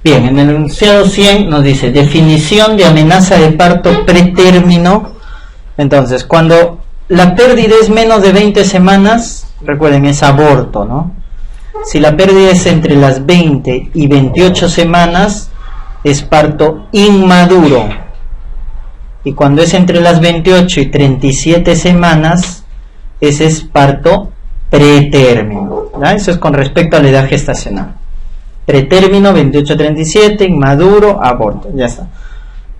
Bien, en el enunciado 100 nos dice definición de amenaza de parto pretérmino. Entonces, cuando la pérdida es menos de 20 semanas, recuerden, es aborto, ¿no? Si la pérdida es entre las 20 y 28 semanas, es parto inmaduro. Y cuando es entre las 28 y 37 semanas, ese es parto pretérmino, ¿ya? Eso es con respecto a la edad gestacional. Pretérmino, 28-37, inmaduro, aborto, ya está.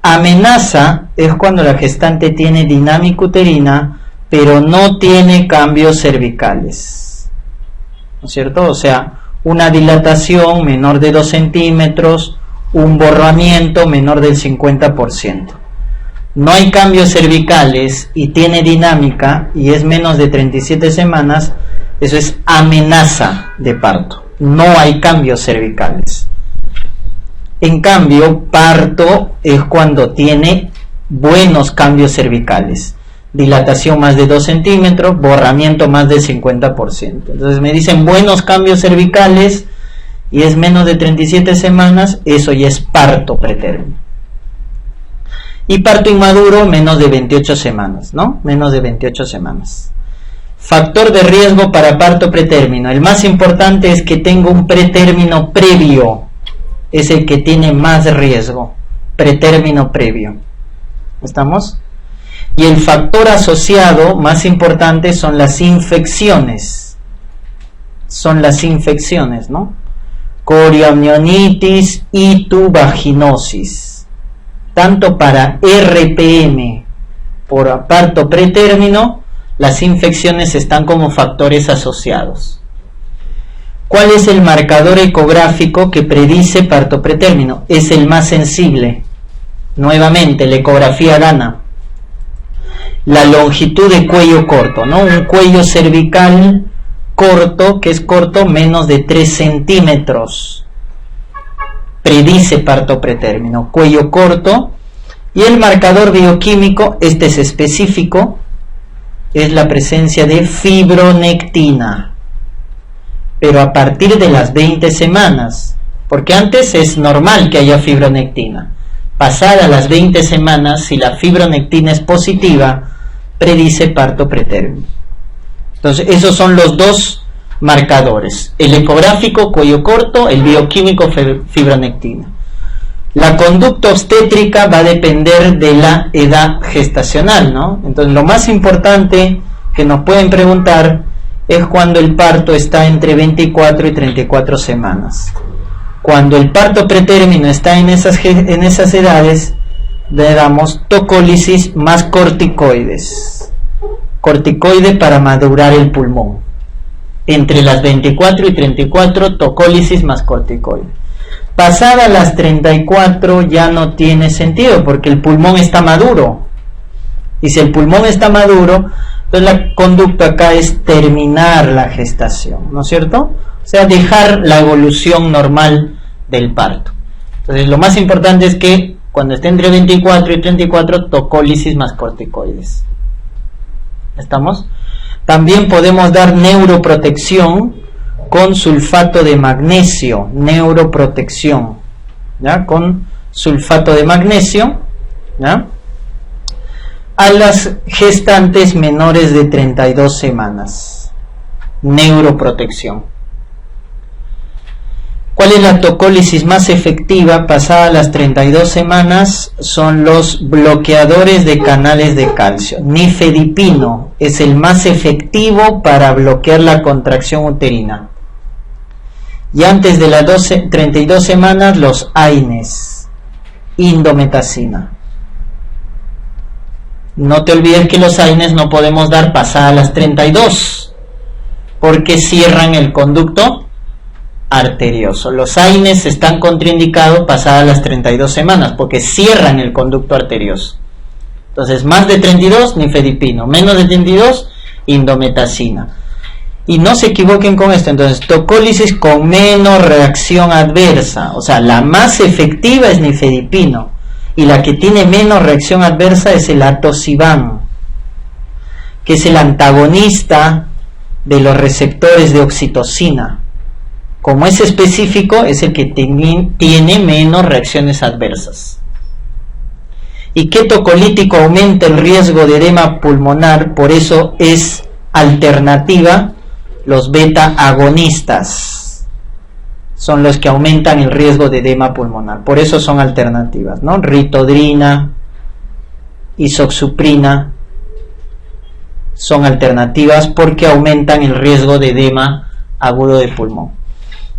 Amenaza es cuando la gestante tiene dinámica uterina, pero no tiene cambios cervicales, ¿no es cierto? O sea, una dilatación menor de 2 centímetros, un borramiento menor del 50%. No hay cambios cervicales y tiene dinámica y es menos de 37 semanas, eso es amenaza de parto. No hay cambios cervicales. En cambio, parto es cuando tiene buenos cambios cervicales. Dilatación más de 2 centímetros, borramiento más del 50%. Entonces me dicen buenos cambios cervicales y es menos de 37 semanas, eso ya es parto pretérmino. Y parto inmaduro, menos de 28 semanas, ¿no? Menos de 28 semanas. Factor de riesgo para parto pretérmino. El más importante es que tenga un pretérmino previo. Es el que tiene más riesgo. Pretérmino previo. ¿Estamos? Y el factor asociado más importante son las infecciones. Son las infecciones, ¿no? Corioamnionitis y tubaginosis. Tanto para RPM por parto pretérmino, las infecciones están como factores asociados. ¿Cuál es el marcador ecográfico que predice parto pretérmino? Es el más sensible. Nuevamente, la ecografía gana. La longitud de cuello corto, ¿no? Un cuello cervical corto, que es corto, menos de 3 centímetros. Predice parto pretérmino. Cuello corto. Y el marcador bioquímico, este es específico, es la presencia de fibronectina, pero a partir de las 20 semanas, porque antes es normal que haya fibronectina. Pasada las 20 semanas, si la fibronectina es positiva, predice parto pretérmino. Entonces, esos son los dos marcadores: el ecográfico, cuello corto; el bioquímico, fibronectina. La conducta obstétrica va a depender de la edad gestacional, ¿no? Entonces, lo más importante que nos pueden preguntar es cuando el parto está entre 24 y 34 semanas. Cuando el parto pretérmino está en esas edades, le damos tocólisis más corticoides. Corticoide para madurar el pulmón. Entre las 24 y 34, tocólisis más corticoide. Pasada las 34 ya no tiene sentido porque el pulmón está maduro. Y si el pulmón está maduro, entonces la conducta acá es terminar la gestación, ¿no es cierto? O sea, dejar la evolución normal del parto. Entonces lo más importante es que cuando esté entre 24 y 34, tocólisis más corticoides. ¿Estamos? También podemos dar neuroprotección con sulfato de magnesio, neuroprotección, ¿ya? Con sulfato de magnesio, ¿ya? A las gestantes menores de 32 semanas, neuroprotección. ¿Cuál es la tocólisis más efectiva pasada las 32 semanas? Son los bloqueadores de canales de calcio. Nifedipino es el más efectivo para bloquear la contracción uterina. Y antes de las 32 semanas, los AINES, indometacina. No te olvides que los AINES no podemos dar pasadas las 32, porque cierran el conducto arterioso. Los AINES están contraindicados pasadas las 32 semanas, porque cierran el conducto arterioso. Entonces, más de 32, nifedipino. Menos de 32, indometacina. Y no se equivoquen con esto. Entonces, tocólisis con menos reacción adversa. O sea, la más efectiva es nifedipino. Y la que tiene menos reacción adversa es el atosiban, que es el antagonista de los receptores de oxitocina. Como es específico, es el que tiene menos reacciones adversas. Y ketocolítico aumenta el riesgo de edema pulmonar, por eso es alternativa. Los beta agonistas son los que aumentan el riesgo de edema pulmonar, por eso son alternativas, ¿no? Ritodrina, isoxsuprina son alternativas porque aumentan el riesgo de edema agudo de pulmón.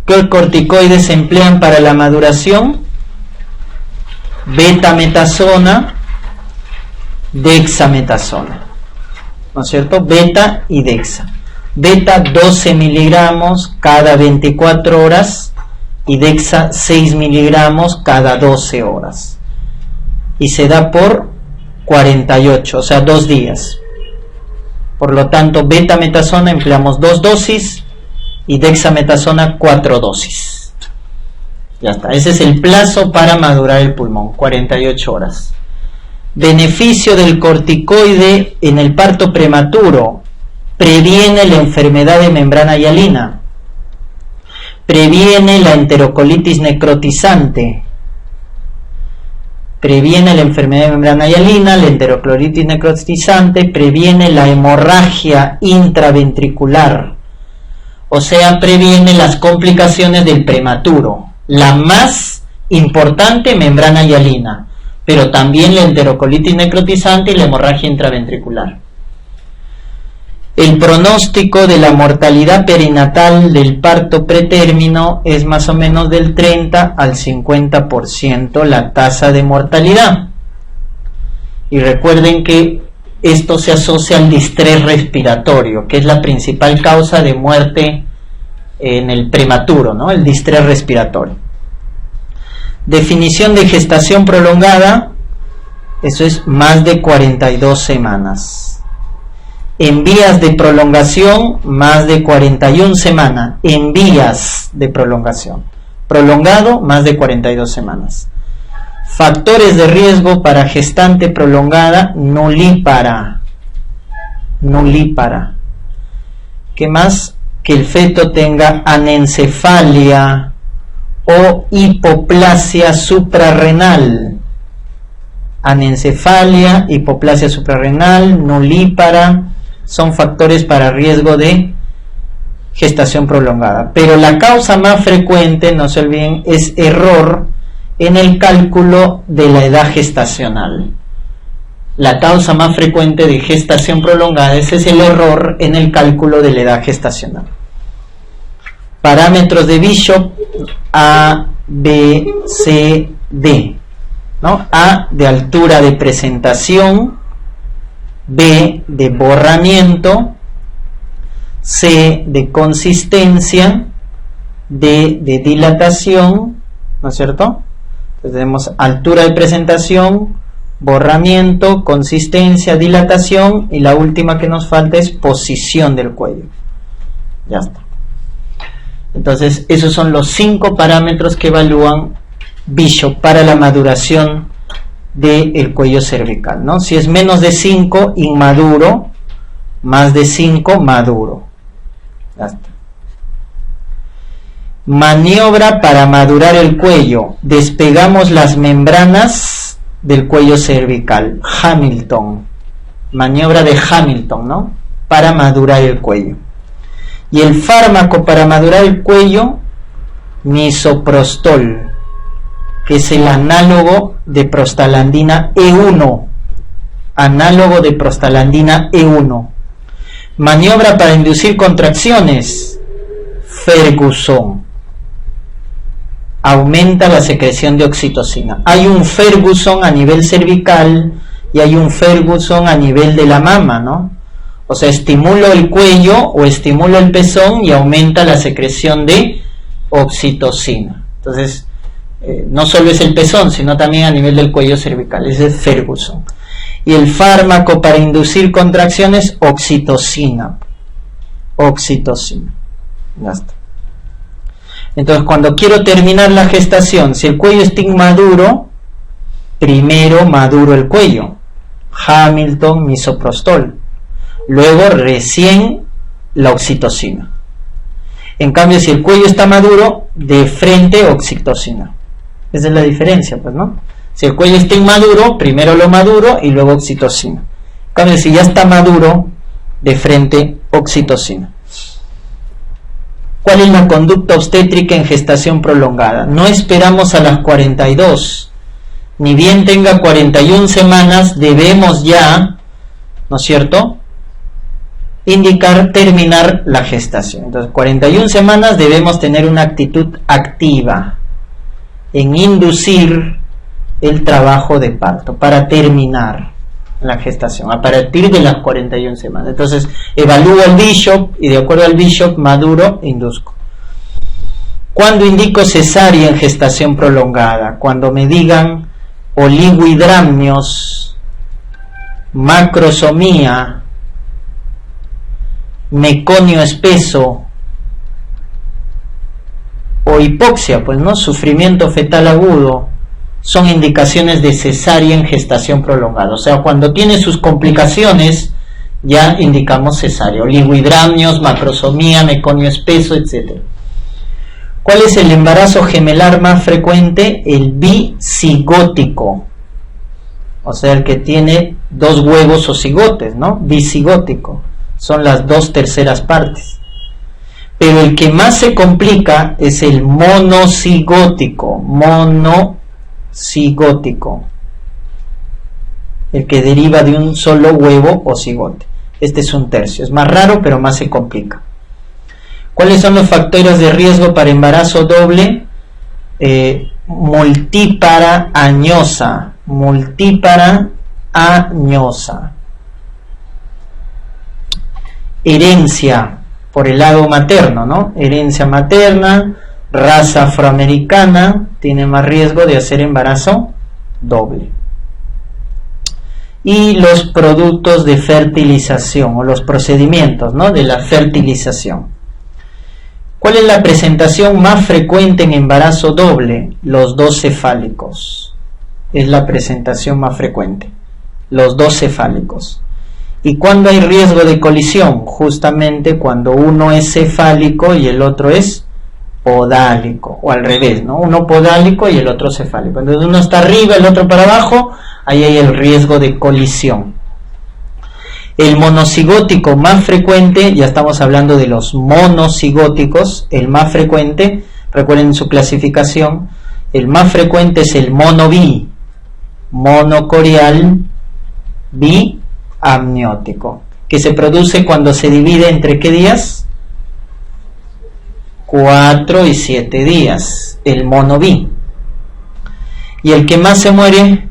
¿Qué corticoides se emplean para la maduración? Betametasona, dexametasona, ¿no es cierto? Beta y dexa. Beta 12 miligramos cada 24 horas y dexa 6 miligramos cada 12 horas. Y se da por 48, o sea, 2 días. Por lo tanto, betametasona empleamos 2 dosis y dexametasona 4 dosis. Ya está, ese es el plazo para madurar el pulmón, 48 horas. Beneficio del corticoide en el parto prematuro: previene la enfermedad de membrana hialina, previene la enterocolitis necrotizante, previene la enfermedad de membrana hialina, la enterocolitis necrotizante, previene la hemorragia intraventricular, o sea, previene las complicaciones del prematuro. La más importante, membrana hialina, pero también la enterocolitis necrotizante y la hemorragia intraventricular. El pronóstico de la mortalidad perinatal del parto pretérmino es más o menos del 30 al 50% la tasa de mortalidad. Y recuerden que esto se asocia al distrés respiratorio, que es la principal causa de muerte en el prematuro, ¿no? El distrés respiratorio. Definición de gestación prolongada: eso es más de 42 semanas. En vías de prolongación, más de 41 semanas. En vías de prolongación. Prolongado, más de 42 semanas. Factores de riesgo para gestante prolongada: nulípara. Nulípara. ¿Qué más? Que el feto tenga anencefalia o hipoplasia suprarrenal. Anencefalia, hipoplasia suprarrenal, nulípara son factores para riesgo de gestación prolongada. Pero la causa más frecuente, no se olviden, es error en el cálculo de la edad gestacional. La causa más frecuente de gestación prolongada es el error en el cálculo de la edad gestacional. Parámetros de Bishop: A, B, C, D, ¿no? A de altura de presentación, B de borramiento, C de consistencia, D de dilatación, ¿no es cierto? Entonces tenemos altura de presentación, borramiento, consistencia, dilatación, y la última que nos falta es posición del cuello. Ya está. Entonces esos son los 5 parámetros que evalúan Bishop para la maduración del cuello cervical, ¿no? Si es menos de 5, inmaduro; más de 5, maduro. Ya está. Maniobra para madurar el cuello: despegamos las membranas del cuello cervical. Hamilton, maniobra de Hamilton, ¿no? Para madurar el cuello. Y el fármaco para madurar el cuello: misoprostol, que es el análogo de prostaglandina E1. Análogo de prostaglandina E1. Maniobra para inducir contracciones: Ferguson. Aumenta la secreción de oxitocina. Hay un Ferguson a nivel cervical y hay un Ferguson a nivel de la mama, ¿no? O sea, estimulo el cuello o estimulo el pezón y aumenta la secreción de oxitocina. Entonces, no solo es el pezón, sino también a nivel del cuello cervical. Ese es Ferguson. Y el fármaco para inducir contracciones: oxitocina. Oxitocina. Ya está. Entonces, cuando quiero terminar la gestación, si el cuello está inmaduro, primero maduro el cuello. Hamilton, misoprostol. Luego recién la oxitocina. En cambio, si el cuello está maduro, de frente oxitocina. Esa es la diferencia, pues, ¿no? Si el cuello está inmaduro, primero lo maduro y luego oxitocina. En cambio, si ya está maduro, de frente oxitocina. ¿Cuál es la conducta obstétrica en gestación prolongada? No esperamos a las 42. Ni bien tenga 41 semanas, debemos ya, ¿no es cierto?, indicar terminar la gestación. Entonces, 41 semanas debemos tener una actitud activa en inducir el trabajo de parto para terminar la gestación a partir de las 41 semanas. Entonces, evalúo el Bishop y de acuerdo al Bishop maduro, induzco. ¿Cuándo indico cesárea en gestación prolongada? Cuando me digan oligohidramnios, macrosomía, meconio espeso o hipoxia, pues no, sufrimiento fetal agudo, son indicaciones de cesárea en gestación prolongada. O sea, cuando tiene sus complicaciones, ya indicamos cesárea. Oligohidramnios, macrosomía, meconio espeso, etc. ¿Cuál es el embarazo gemelar más frecuente? El bicigótico. O sea, el que tiene 2 huevos o cigotes, ¿no? Bicigótico. Son las 2/3 partes. Pero el que más se complica es el monocigótico. Monocigótico. El que deriva de un solo huevo o cigote. Este es 1/3. Es más raro, pero más se complica. ¿Cuáles son los factores de riesgo para embarazo doble? Multípara añosa. Multípara añosa. Herencia por el lado materno, ¿no? Herencia materna, raza afroamericana, tiene más riesgo de hacer embarazo doble. Y los productos de fertilización o los procedimientos, ¿no?, de la fertilización. ¿Cuál es la presentación más frecuente en embarazo doble? Los 2 cefálicos. Es la presentación más frecuente. Los 2 cefálicos. ¿Y cuándo hay riesgo de colisión? Justamente cuando uno es cefálico y el otro es podálico, o al revés, ¿no? Uno podálico y el otro cefálico. Entonces uno está arriba, el otro para abajo, ahí hay el riesgo de colisión. El monocigótico más frecuente, ya estamos hablando de los monocigóticos, el más frecuente, recuerden su clasificación, el más frecuente es el monobi, monocorial, biamniótico, que se produce cuando se divide entre ¿qué días? 4 y 7 días, el monobi. Y el que más se muere,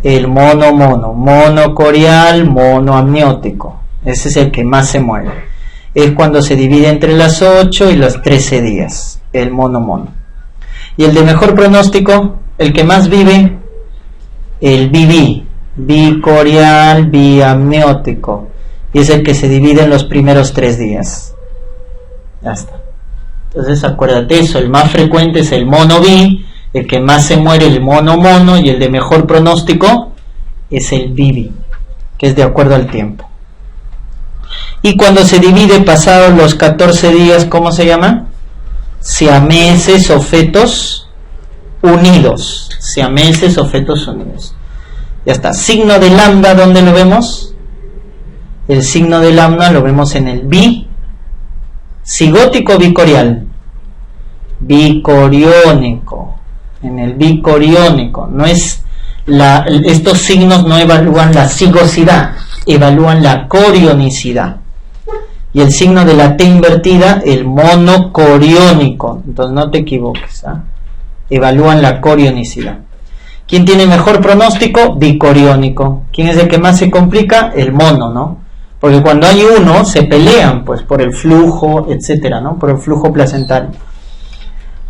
el monocorial, monoamniótico. Ese es el que más se muere. Es cuando se divide entre las 8 y los 13 días, el mono. Y el de mejor pronóstico, el que más vive, el bicorial, biamniótico. Y es el que se divide en los primeros 3 días. Ya está. Entonces acuérdate eso, el más frecuente es el monobi, el que más se muere el mono, y el de mejor pronóstico es el bibi, que es de acuerdo al tiempo. Y cuando se divide pasados los 14 días, ¿cómo se llama? Siameses o fetos unidos. Siameses o fetos unidos. Ya está. Signo de lambda, ¿dónde lo vemos? El signo de lambda lo vemos en el bicigótico bicorial. Bicoriónico. En el bicoriónico, no es estos signos no evalúan la cigosidad, evalúan la corionicidad. Y el signo de la T invertida, el monocoriónico, entonces no te equivoques, ¿eh? Evalúan la corionicidad. ¿Quién tiene mejor pronóstico? Bicoriónico. ¿Quién es el que más se complica? El mono, ¿no? Porque cuando hay uno se pelean pues por el flujo, etcétera, ¿no? Por el flujo placentario.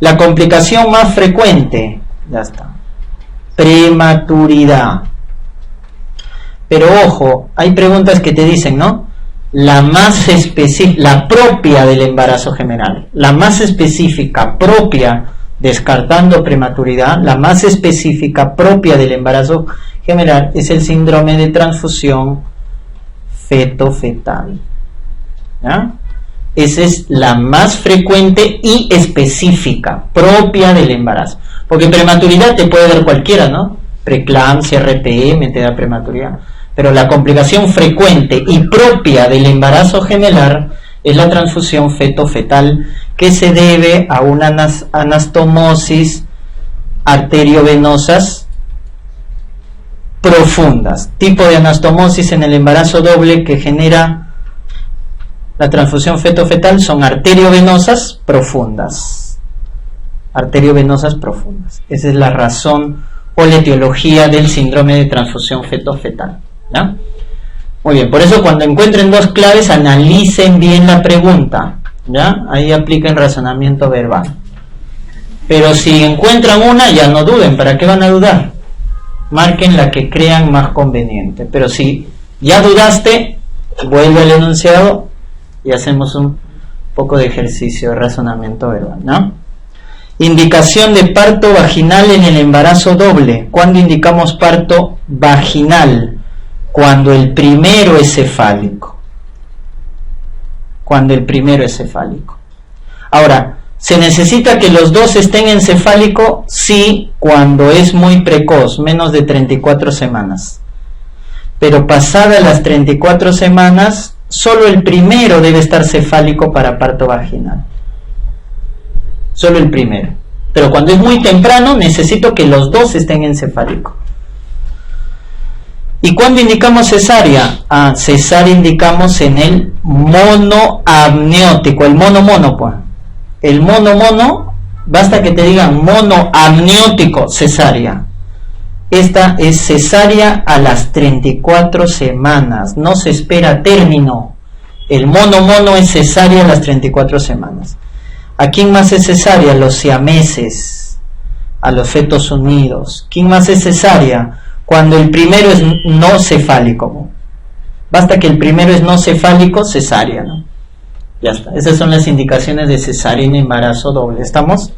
La complicación más frecuente, ya está, prematuridad. Pero ojo, hay preguntas que te dicen, ¿no? La más específica, la propia del embarazo general, la más específica, propia, descartando prematuridad, la más específica, propia del embarazo general es el síndrome de transfusión feto-fetal. ¿Ya? Esa es la más frecuente y específica, propia del embarazo. Porque prematuridad te puede dar cualquiera, ¿no? Preeclampsia, RPM te da prematuridad. Pero la complicación frecuente y propia del embarazo gemelar es la transfusión feto-fetal, que se debe a una anastomosis arteriovenosas profundas. Tipo de anastomosis en el embarazo doble que genera la transfusión feto-fetal son arteriovenosas profundas. Arteriovenosas profundas. Esa es la razón o la etiología del síndrome de transfusión feto-fetal. ¿Ya? Muy bien, por eso cuando encuentren dos claves, analicen bien la pregunta. ¿Ya? Ahí apliquen razonamiento verbal. Pero si encuentran una, ya no duden. ¿Para qué van a dudar? Marquen la que crean más conveniente. Pero si ya dudaste, vuelve al enunciado y hacemos un poco de ejercicio de razonamiento verbal, ¿no? Indicación de parto vaginal en el embarazo doble. ¿Cuándo indicamos parto vaginal? Cuando el primero es cefálico. Cuando el primero es cefálico. Ahora, ¿se necesita que los dos estén en cefálico? Sí, cuando es muy precoz, menos de 34 semanas. Pero pasadas las 34 semanas, solo el primero debe estar cefálico para parto vaginal. Solo el primero. Pero cuando es muy temprano, necesito que los dos estén en cefálico. ¿Y cuándo indicamos cesárea? Cesárea indicamos en el mono amniótico, el mono, pues. El mono, basta que te digan mono amniótico, cesárea. Esta es cesárea a las 34 semanas, no se espera término. El mono es cesárea a las 34 semanas. ¿A quién más es cesárea? A los siameses, a los fetos unidos. ¿Quién más es cesárea? Cuando el primero es no cefálico. Basta que el primero es no cefálico, cesárea, ¿no? Ya está. Esas son las indicaciones de cesárea en embarazo doble. ¿Estamos?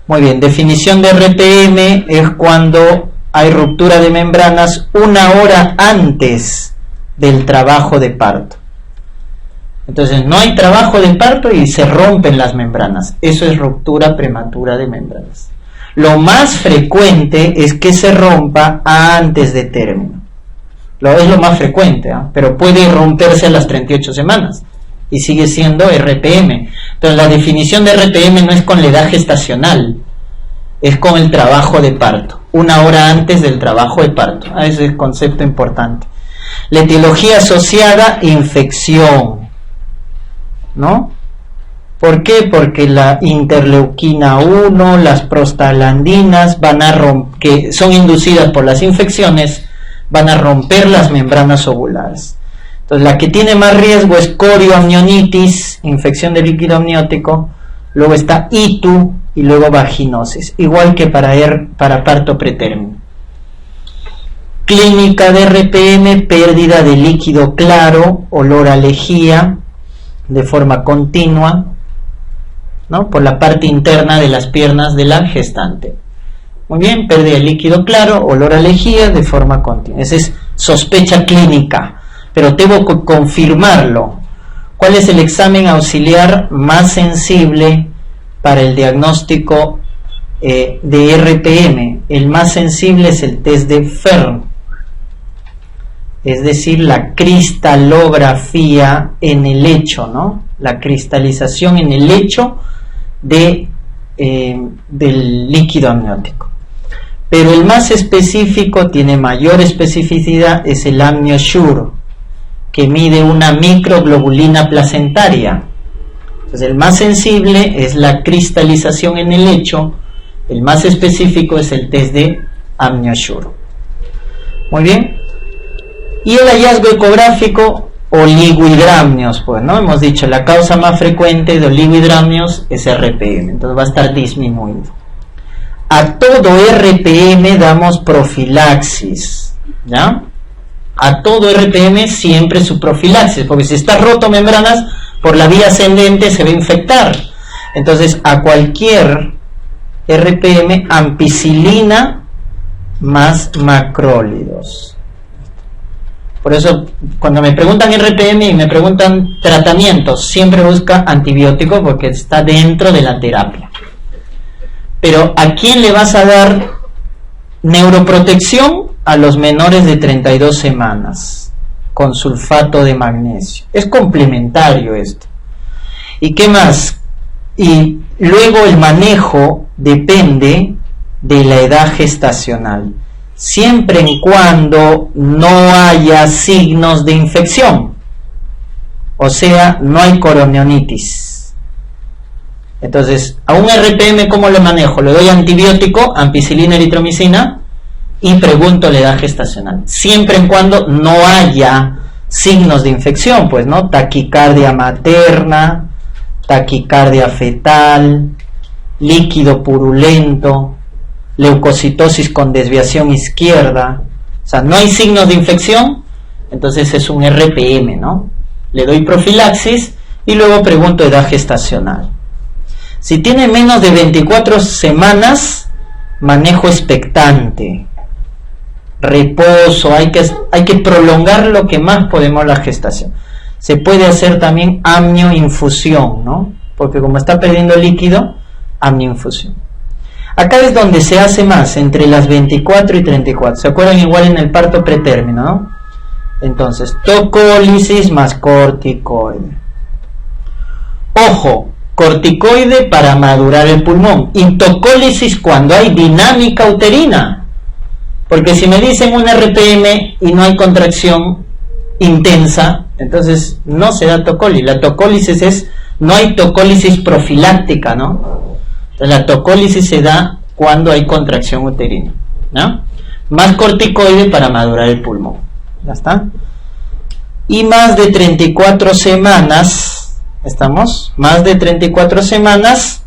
Muy bien. Definición de RPM es cuando hay ruptura de membranas 1 hora antes del trabajo de parto. Entonces no hay trabajo de parto y se rompen las membranas. Eso es ruptura prematura de membranas. Lo más frecuente es que se rompa antes de término. Es lo más frecuente, ¿eh? Pero puede romperse a las 38 semanas y sigue siendo RPM. Entonces la definición de RPM no es con la edad gestacional, es con el trabajo de parto. 1 hora antes del trabajo de parto. Ese es el concepto importante. La etiología asociada, infección, ¿no? ¿Por qué? Porque la interleuquina 1, las prostaglandinas que son inducidas por las infecciones, van a romper las membranas ovulares. Entonces la que tiene más riesgo es corioamnionitis, infección del líquido amniótico, luego está ITU y luego vaginosis, igual que para parto pretérmino. Clínica de RPM, pérdida de líquido claro, olor a lejía de forma continua, ¿no? Por la parte interna de las piernas de la gestante. Muy bien, pérdida de líquido claro, olor a lejía de forma continua. Esa es sospecha clínica, pero tengo que confirmarlo. ¿Cuál es el examen auxiliar más sensible para el diagnóstico de RPM? El más sensible es el test de Fern, es decir, la cristalografía en el lecho, ¿no? La cristalización en el lecho del líquido amniótico. Pero el más específico, tiene mayor especificidad, es el AmnioSure, que mide una microglobulina placentaria. Entonces el más sensible es la cristalización en el lecho, el más específico es el test de AmnioSure. Muy bien. Y el hallazgo ecográfico, oligohidramnios, pues, ¿no? Hemos dicho, la causa más frecuente de oligohidramnios es RPM, entonces va a estar disminuido. A todo RPM damos profilaxis, ¿ya? A todo RPM siempre su profilaxis, porque si está roto membranas, por la vía ascendente se va a infectar. Entonces, a cualquier RPM, ampicilina más macrólidos. Por eso, cuando me preguntan RPM y me preguntan tratamientos, siempre busca antibiótico porque está dentro de la terapia. Pero ¿a quién le vas a dar neuroprotección? A los menores de 32 semanas, con sulfato de magnesio. Es complementario esto. ¿Y qué más? Y luego el manejo depende de la edad gestacional, siempre en cuando no haya signos de infección, o sea, no hay coromionitis. Entonces, a un RPM, ¿cómo lo manejo? Le doy antibiótico, ampicilina, eritromicina, y pregunto la edad gestacional, siempre en cuando no haya signos de infección, pues, ¿no? Taquicardia materna, taquicardia fetal, líquido purulento, leucocitosis con desviación izquierda, o sea, no hay signos de infección, entonces es un RPM, ¿no? Le doy profilaxis y luego pregunto edad gestacional. Si tiene menos de 24 semanas, manejo expectante, reposo, hay que prolongar lo que más podemos la gestación. Se puede hacer también amnioinfusión, ¿no? Porque como está perdiendo líquido, amnioinfusión. Acá es donde se hace más, entre las 24 y 34. ¿Se acuerdan? Igual en el parto pretérmino, ¿no? Entonces, tocólisis más corticoide. Ojo, corticoide para madurar el pulmón. Y tocólisis cuando hay dinámica uterina. Porque si me dicen un RPM y no hay contracción intensa, entonces no se da tocólisis. La tocólisis es, no hay tocólisis profiláctica, ¿no? Entonces, la tocólisis se da cuando hay contracción uterina, ¿no? Más corticoide para madurar el pulmón. ¿Ya está? Y más de 34 semanas, ¿estamos? Más de 34 semanas,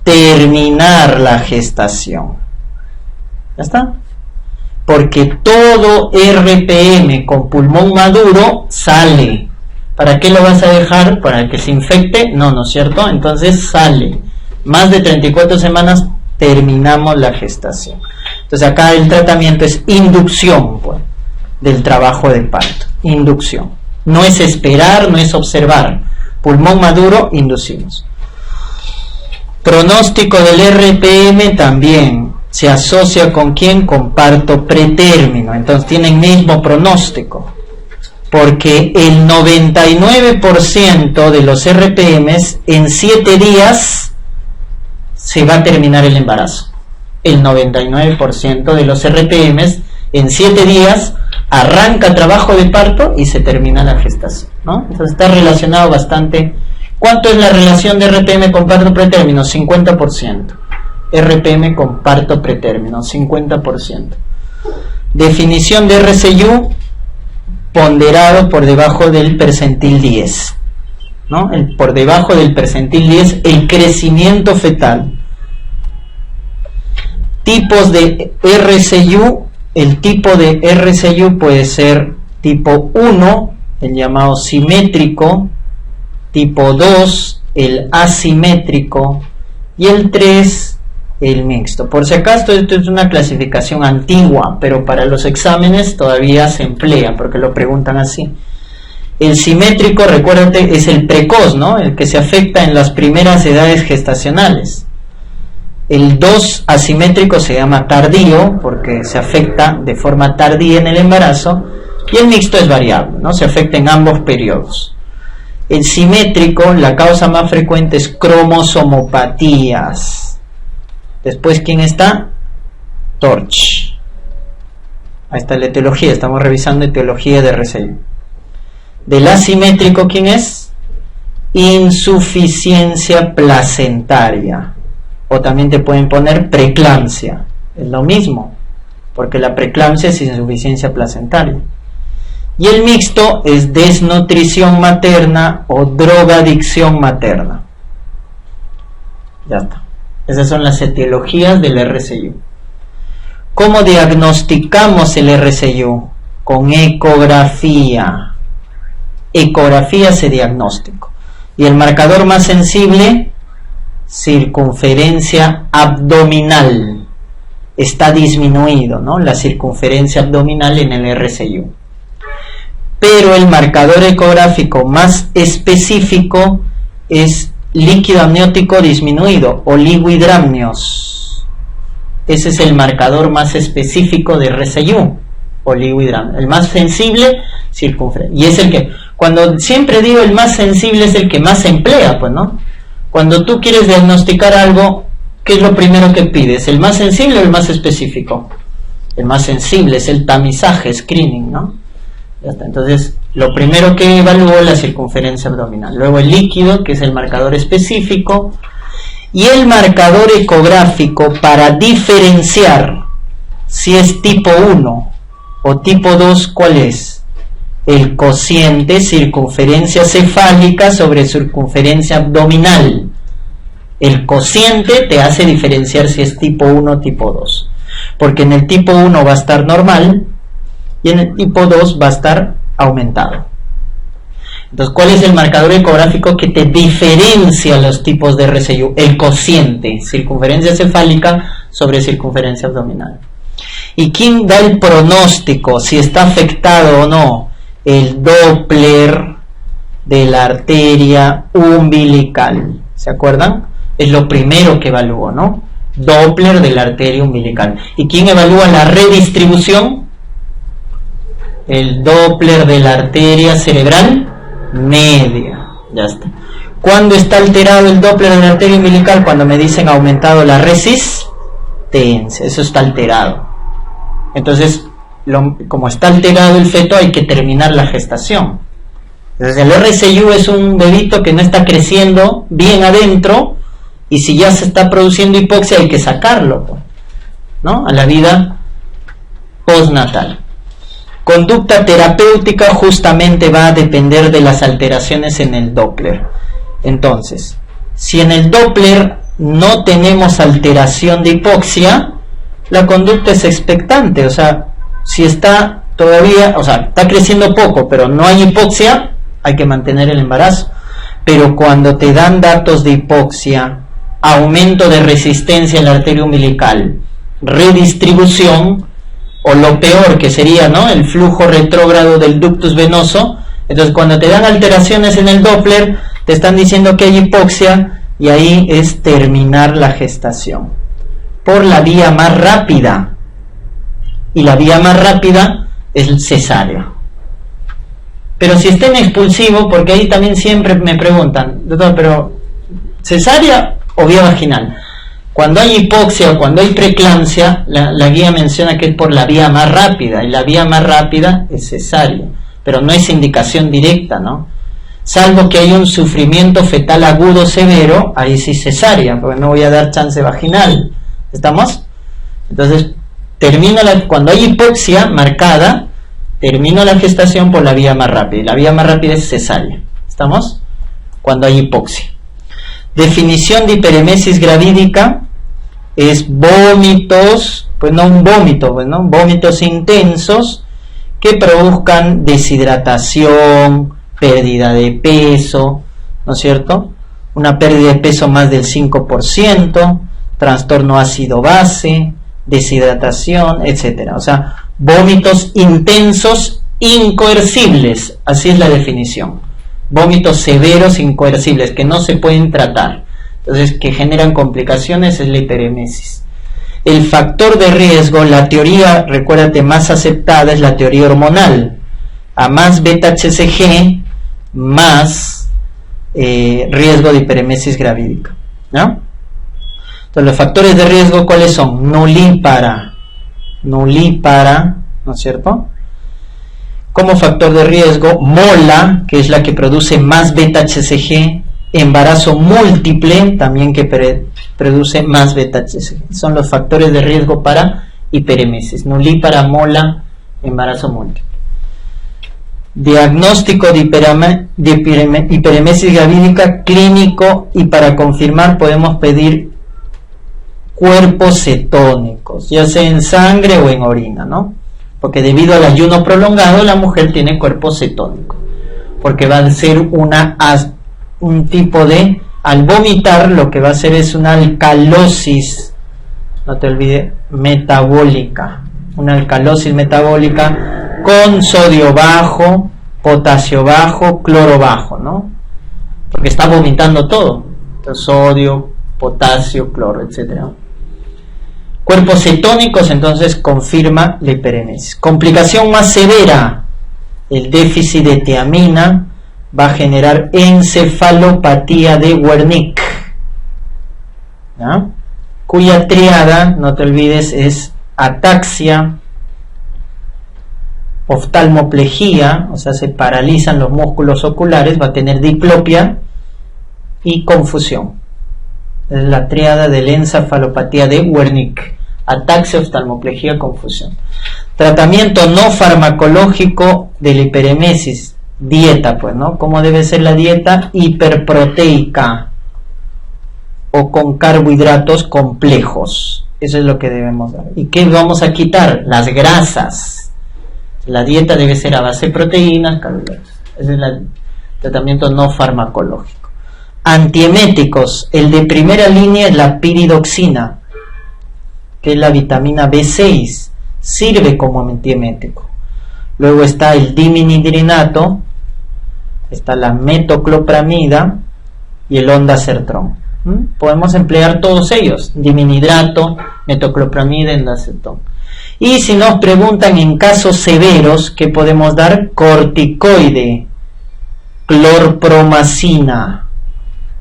terminar la gestación. ¿Ya está? Porque todo RPM con pulmón maduro sale. ¿Para qué lo vas a dejar? ¿Para que se infecte? No, ¿no es cierto? Entonces sale. Más de 34 semanas terminamos la gestación. Entonces acá el tratamiento es inducción, pues, del trabajo de parto. Inducción. No es esperar, no es observar. Pulmón maduro, inducimos. Pronóstico del RPM también se asocia con ¿quién? Con parto pretérmino. Entonces tienen mismo pronóstico. Porque el 99% de los RPMs en 7 días se va a terminar el embarazo. El 99% de los RPMs en 7 días arranca trabajo de parto y se termina la gestación, ¿no? Entonces está relacionado bastante. ¿Cuánto es la relación de RPM con parto pretérmino? 50%. RPM con parto pretérmino, 50%. Definición de RCU, ponderado por debajo del percentil 10, ¿no? Por debajo del percentil 10, el crecimiento fetal. Tipos de RCU, el tipo de RCU puede ser tipo 1, el llamado simétrico, tipo 2, el asimétrico, y el 3, el mixto. Por si acaso, esto es una clasificación antigua, pero para los exámenes todavía se emplea, porque lo preguntan así. El simétrico, recuérdate, es el precoz, ¿no? El que se afecta en las primeras edades gestacionales. El 2 asimétrico se llama tardío, porque se afecta de forma tardía en el embarazo, y el mixto es variable, ¿no? Se afecta en ambos periodos. El simétrico, la causa más frecuente es cromosomopatías. Después, ¿quién está? Torch. Ahí está la etiología, estamos revisando etiología de RCU. Del asimétrico, ¿quién es? Insuficiencia placentaria. O también te pueden poner preeclampsia. Es lo mismo, porque la preeclampsia es insuficiencia placentaria. Y el mixto es desnutrición materna o drogadicción materna. Ya está. Esas son las etiologías del RCU. ¿Cómo diagnosticamos el RCU? Con ecografía. Ecografía es el diagnóstico. Y el marcador más sensible, circunferencia abdominal. Está disminuido, ¿no? La circunferencia abdominal en el RCU. pero el marcador ecográfico más específico es líquido amniótico disminuido, oligohidramnios. Ese es el marcador más específico de RSIU, oligohidramnios. El más sensible, circunferencia. Y es el que, cuando siempre digo el más sensible, es el que más se emplea, pues, ¿no? Cuando tú quieres diagnosticar algo, ¿qué es lo primero que pides? ¿El más sensible o el más específico? El más sensible es el tamizaje, screening, ¿no? Ya está. Entonces, lo primero que evaluó es la circunferencia abdominal. Luego el líquido, que es el marcador específico, y el marcador ecográfico para diferenciar si es tipo 1 o tipo 2, ¿cuál es? El cociente circunferencia cefálica sobre circunferencia abdominal. El cociente te hace diferenciar si es tipo 1 o tipo 2, porque en el tipo 1 va a estar normal y en el tipo 2 va a estar aumentado. Entonces, ¿cuál es el marcador ecográfico que te diferencia los tipos de RSIU? El cociente, circunferencia cefálica sobre circunferencia abdominal. ¿Y quién da el pronóstico si está afectado o no? El Doppler de la arteria umbilical. ¿Se acuerdan? Es lo primero que evalúo, ¿no? Doppler de la arteria umbilical. ¿Y quién evalúa la redistribución? El Doppler de la arteria cerebral media. Ya está. ¿Cuándo está alterado el Doppler de la arteria umbilical? Cuando me dicen aumentado la resistencia. Eso está alterado. Entonces, como está alterado el feto, hay que terminar la gestación. Entonces, el RSIU es un bebito que no está creciendo bien adentro, y si ya se está produciendo hipoxia, hay que sacarlo, ¿no? A la vida postnatal. Conducta terapéutica justamente va a depender de las alteraciones en el Doppler. Entonces, si en el Doppler no tenemos alteración de hipoxia, la conducta es expectante. O sea, si está todavía, o sea, está creciendo poco, pero no hay hipoxia, hay que mantener el embarazo. Pero cuando te dan datos de hipoxia, aumento de resistencia en la arteria umbilical, redistribución, o lo peor que sería, ¿no?, el flujo retrógrado del ductus venoso. Entonces, cuando te dan alteraciones en el Doppler, te están diciendo que hay hipoxia, y ahí es terminar la gestación por la vía más rápida, y la vía más rápida es el cesáreo. Pero si está en expulsivo, porque ahí también siempre me preguntan, doctor, pero cesárea o vía vaginal. Cuando hay hipoxia o cuando hay preeclampsia, la guía menciona que es por la vía más rápida, y la vía más rápida es cesárea, pero no es indicación directa, ¿no? Salvo que haya un sufrimiento fetal agudo severo, ahí sí cesárea, porque no voy a dar chance vaginal. ¿Estamos? Entonces, cuando hay hipoxia marcada, termino la gestación por la vía más rápida, y la vía más rápida es cesárea. ¿Estamos? Cuando hay hipoxia. Definición de hiperemesis gravídica es vómitos, pues no un vómito, pues no, vómitos intensos que produzcan deshidratación, pérdida de peso, ¿no es cierto? Una pérdida de peso más del 5%, trastorno ácido-base, deshidratación, etcétera. O sea, vómitos intensos incoercibles, así es la definición. Vómitos severos incoercibles que no se pueden tratar, entonces que generan complicaciones, es la hiperemesis. El factor de riesgo, la teoría, recuérdate, más aceptada es la teoría hormonal. A más beta-HCG, más riesgo de hiperemesis gravídica, ¿no? Entonces, los factores de riesgo, ¿cuáles son? Nulípara, ¿no es cierto? Como factor de riesgo, mola, que es la que produce más beta-HCG, embarazo múltiple, también que produce más beta-HCG. Son los factores de riesgo para hiperemesis. Nulípara, mola, embarazo múltiple. Diagnóstico de hiperemesis gravídica clínico, y para confirmar podemos pedir cuerpos cetónicos, ya sea en sangre o en orina, ¿no? Porque debido al ayuno prolongado, la mujer tiene cuerpo cetónico, porque va a ser un tipo de, al vomitar, lo que va a hacer es una alcalosis, no te olvides, metabólica, una alcalosis metabólica con sodio bajo, potasio bajo, cloro bajo, ¿no? Porque está vomitando todo, entonces, sodio, potasio, cloro, etcétera. Cuerpos cetónicos, entonces confirma la hiperemesis. Complicación más severa, el déficit de tiamina va a generar encefalopatía de Wernicke, ¿no? Cuya triada, no te olvides, es ataxia, oftalmoplejía, o sea, se paralizan los músculos oculares, va a tener diplopia y confusión. Es la triada de la encefalopatía de Wernicke: ataxia, oftalmoplejía, confusión. Tratamiento no farmacológico de la hiperemesis: dieta, pues, ¿no? ¿Cómo debe ser la dieta? Hiperproteica o con carbohidratos complejos. Eso es lo que debemos dar. ¿Y qué vamos a quitar? Las grasas. La dieta debe ser a base de proteínas, carbohidratos. Ese es el tratamiento no farmacológico. Antieméticos: el de primera línea es la piridoxina, que es la vitamina B6, sirve como antiemético. Luego está el dimenhidrinato, está la metoclopramida y el ondansetron. Podemos emplear todos ellos: dimenhidrato, metoclopramida, ondansetron. Y si nos preguntan en casos severos, ¿qué podemos dar? Corticoide, clorpromacina,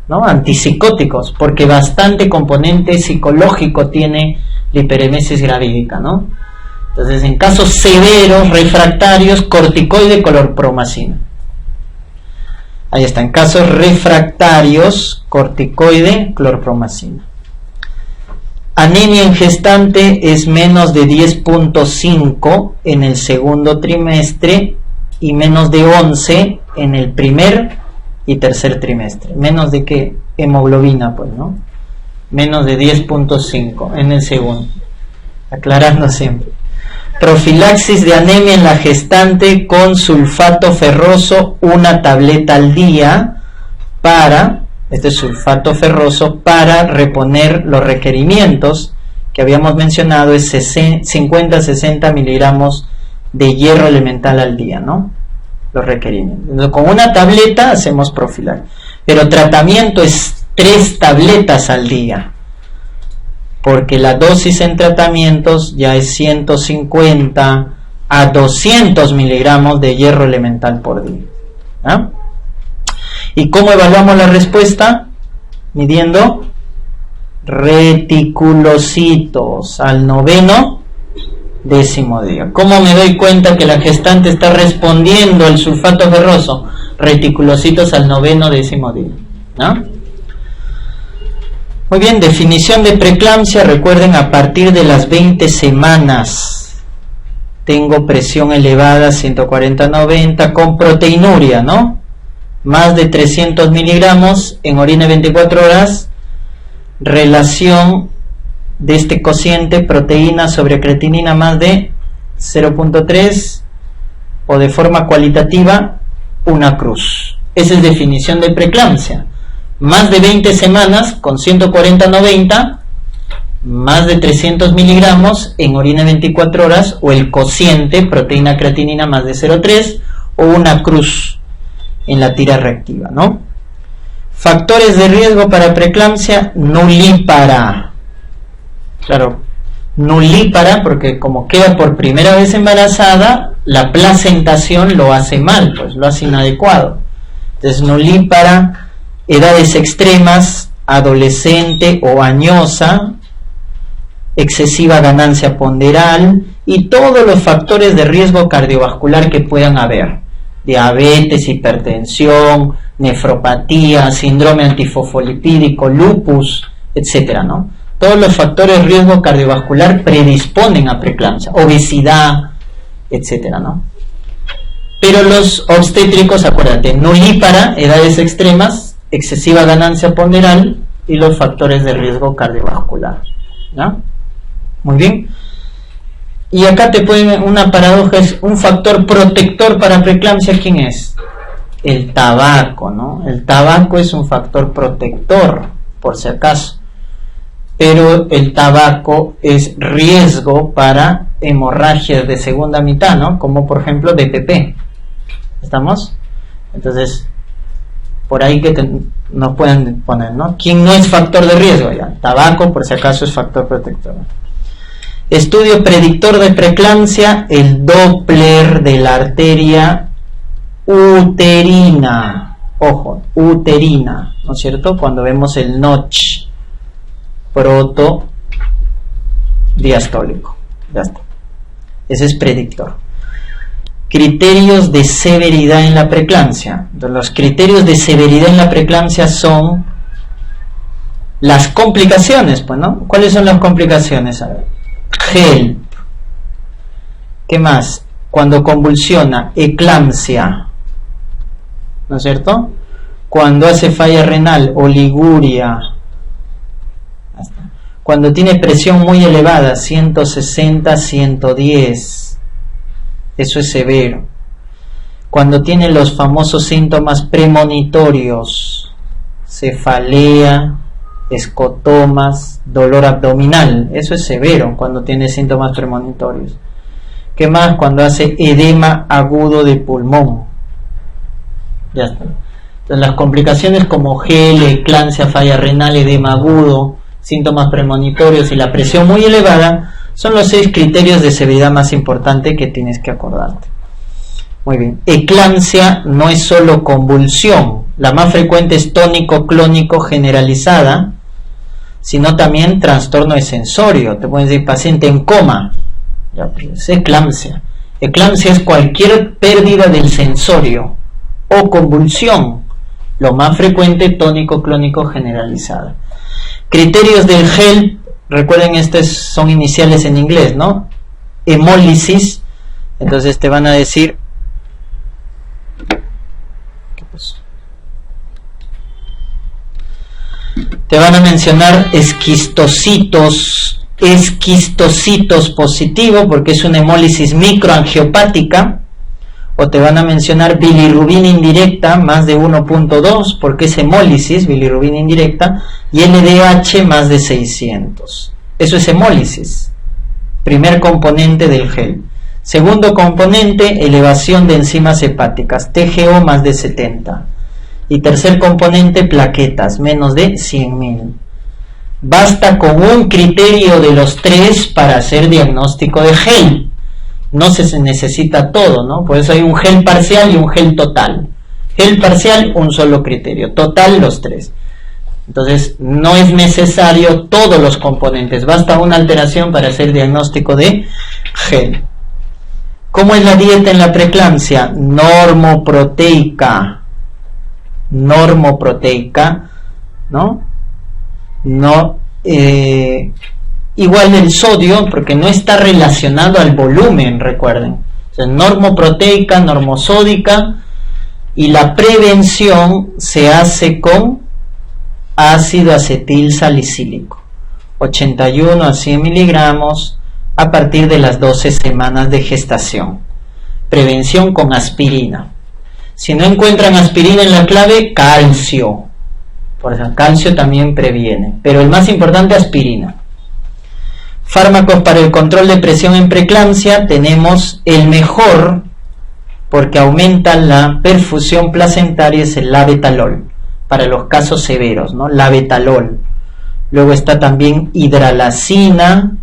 ¿no? Antipsicóticos, porque bastante componente psicológico tiene la hiperemesis gravídica, ¿no? Entonces, en casos severos, refractarios, corticoide, clorpromacina. Ahí está, en casos refractarios, corticoide, clorpromacina. Anemia en gestante es menos de 10.5 en el segundo trimestre y menos de 11 en el primer y tercer trimestre. Menos de qué? Hemoglobina, pues, ¿no? Menos de 10.5 en el segundo. Aclarando siempre. Profilaxis de anemia en la gestante con sulfato ferroso, una tableta al día para, este sulfato ferroso, para reponer los requerimientos que habíamos mencionado, es 50-60 miligramos de hierro elemental al día, ¿no? Los requerimientos. Con una tableta hacemos profilaxis, pero tratamiento es 3 tabletas al día, porque la dosis en tratamientos ya es 150 a 200 miligramos de hierro elemental por día, ¿no? ¿Y cómo evaluamos la respuesta? Midiendo reticulocitos al 9º décimo día. ¿Cómo me doy cuenta que la gestante está respondiendo al sulfato ferroso? Reticulocitos al 9º décimo día, ¿no? Muy bien, definición de preeclampsia. Recuerden, a partir de las 20 semanas tengo presión elevada, 140-90, con proteinuria, ¿no? Más de 300 miligramos en orina 24 horas, relación de este cociente proteína sobre creatinina más de 0.3 o de forma cualitativa una cruz. Esa es definición de preeclampsia. Más de 20 semanas con 140-90, más de 300 miligramos en orina 24 horas o el cociente proteína creatinina más de 0.3 o una cruz en la tira reactiva, ¿no? Factores de riesgo para preeclampsia: nulípara. Claro, nulípara porque como queda por primera vez embarazada, la placentación lo hace mal, pues lo hace inadecuado. Entonces, nulípara, edades extremas, adolescente o añosa, excesiva ganancia ponderal y todos los factores de riesgo cardiovascular que puedan haber: diabetes, hipertensión, nefropatía, síndrome antifosfolipídico, lupus, etcétera, ¿no? Todos los factores de riesgo cardiovascular predisponen a preeclampsia, obesidad, etcétera, ¿no? Pero los obstétricos, acuérdate, nulípara, edades extremas, excesiva ganancia ponderal y los factores de riesgo cardiovascular, ¿no? Muy bien. Y acá te pueden, una paradoja es un factor protector para preeclampsia. ¿Quién es? El tabaco, ¿no? El tabaco es un factor protector, por si acaso, pero el tabaco es riesgo para hemorragias de segunda mitad, ¿no? Como por ejemplo DTP, ¿Estamos? Entonces, por ahí que nos pueden poner, ¿no? ¿Quién no es factor de riesgo? Ya, tabaco, por si acaso, es factor protector. Estudio predictor de preeclampsia, el Doppler de la arteria uterina. Ojo, uterina, ¿no es cierto? Cuando vemos el notch protodiastólico. Ya está. Ese es predictor. Criterios de severidad en la preeclampsia. Entonces, los criterios de severidad en la preeclampsia son las complicaciones, pues, ¿no? ¿Cuáles son las complicaciones? A ver. HELP. ¿Qué más? Cuando convulsiona, eclampsia, ¿no es cierto? Cuando hace falla renal, oliguria. Cuando tiene presión muy elevada, 160, 110. Eso es severo. Cuando tiene los famosos síntomas premonitorios, cefalea, escotomas, dolor abdominal, eso es severo cuando tiene síntomas premonitorios. ¿Qué más? Cuando hace edema agudo de pulmón. Ya está. Entonces, las complicaciones como gel, eclampsia, falla renal, edema agudo, síntomas premonitorios y la presión muy elevada son los 6 criterios de severidad más importantes que tienes que acordarte. Muy bien. Eclampsia no es solo convulsión, la más frecuente es tónico-clónico generalizada, sino también trastorno de sensorio. Te pueden decir paciente en coma. Ya, pues, es eclampsia. Eclampsia es cualquier pérdida del sensorio o convulsión. Lo más frecuente, tónico-clónico generalizada. Criterios del HELP. Recuerden, estos son iniciales en inglés, ¿no? Hemólisis. Entonces te van a decir... ¿Qué pasó? Te van a mencionar esquistocitos positivo, porque es una hemólisis microangiopática. O te van a mencionar bilirrubina indirecta, más de 1.2, porque es hemólisis, bilirrubina indirecta, y LDH más de 600. Eso es hemólisis. Primer componente del HELP. Segundo componente, elevación de enzimas hepáticas, TGO más de 70. Y tercer componente, plaquetas, menos de 100.000. Basta con un criterio de los 3 para hacer diagnóstico de HELP. No se necesita todo, ¿no? Por eso hay un HELP parcial y un HELP total. HELP parcial, un solo criterio. Total, los 3. Entonces, no es necesario todos los componentes. Basta una alteración para hacer diagnóstico de HELP. ¿Cómo es la dieta en la preeclampsia? Normoproteica, ¿no? Igual el sodio, porque no está relacionado al volumen, recuerden. O sea, normoproteica, normosódica, y la prevención se hace con ácido acetil salicílico, 81 a 100 miligramos a partir de las 12 semanas de gestación. Prevención con aspirina. Si no encuentran aspirina en la clave, calcio. Por eso, calcio también previene, pero el más importante, aspirina. Fármacos para el control de presión en preeclampsia, tenemos el mejor, porque aumenta la perfusión placentaria, es el labetalol, para los casos severos, ¿no? Labetalol. Luego está también hidralazina,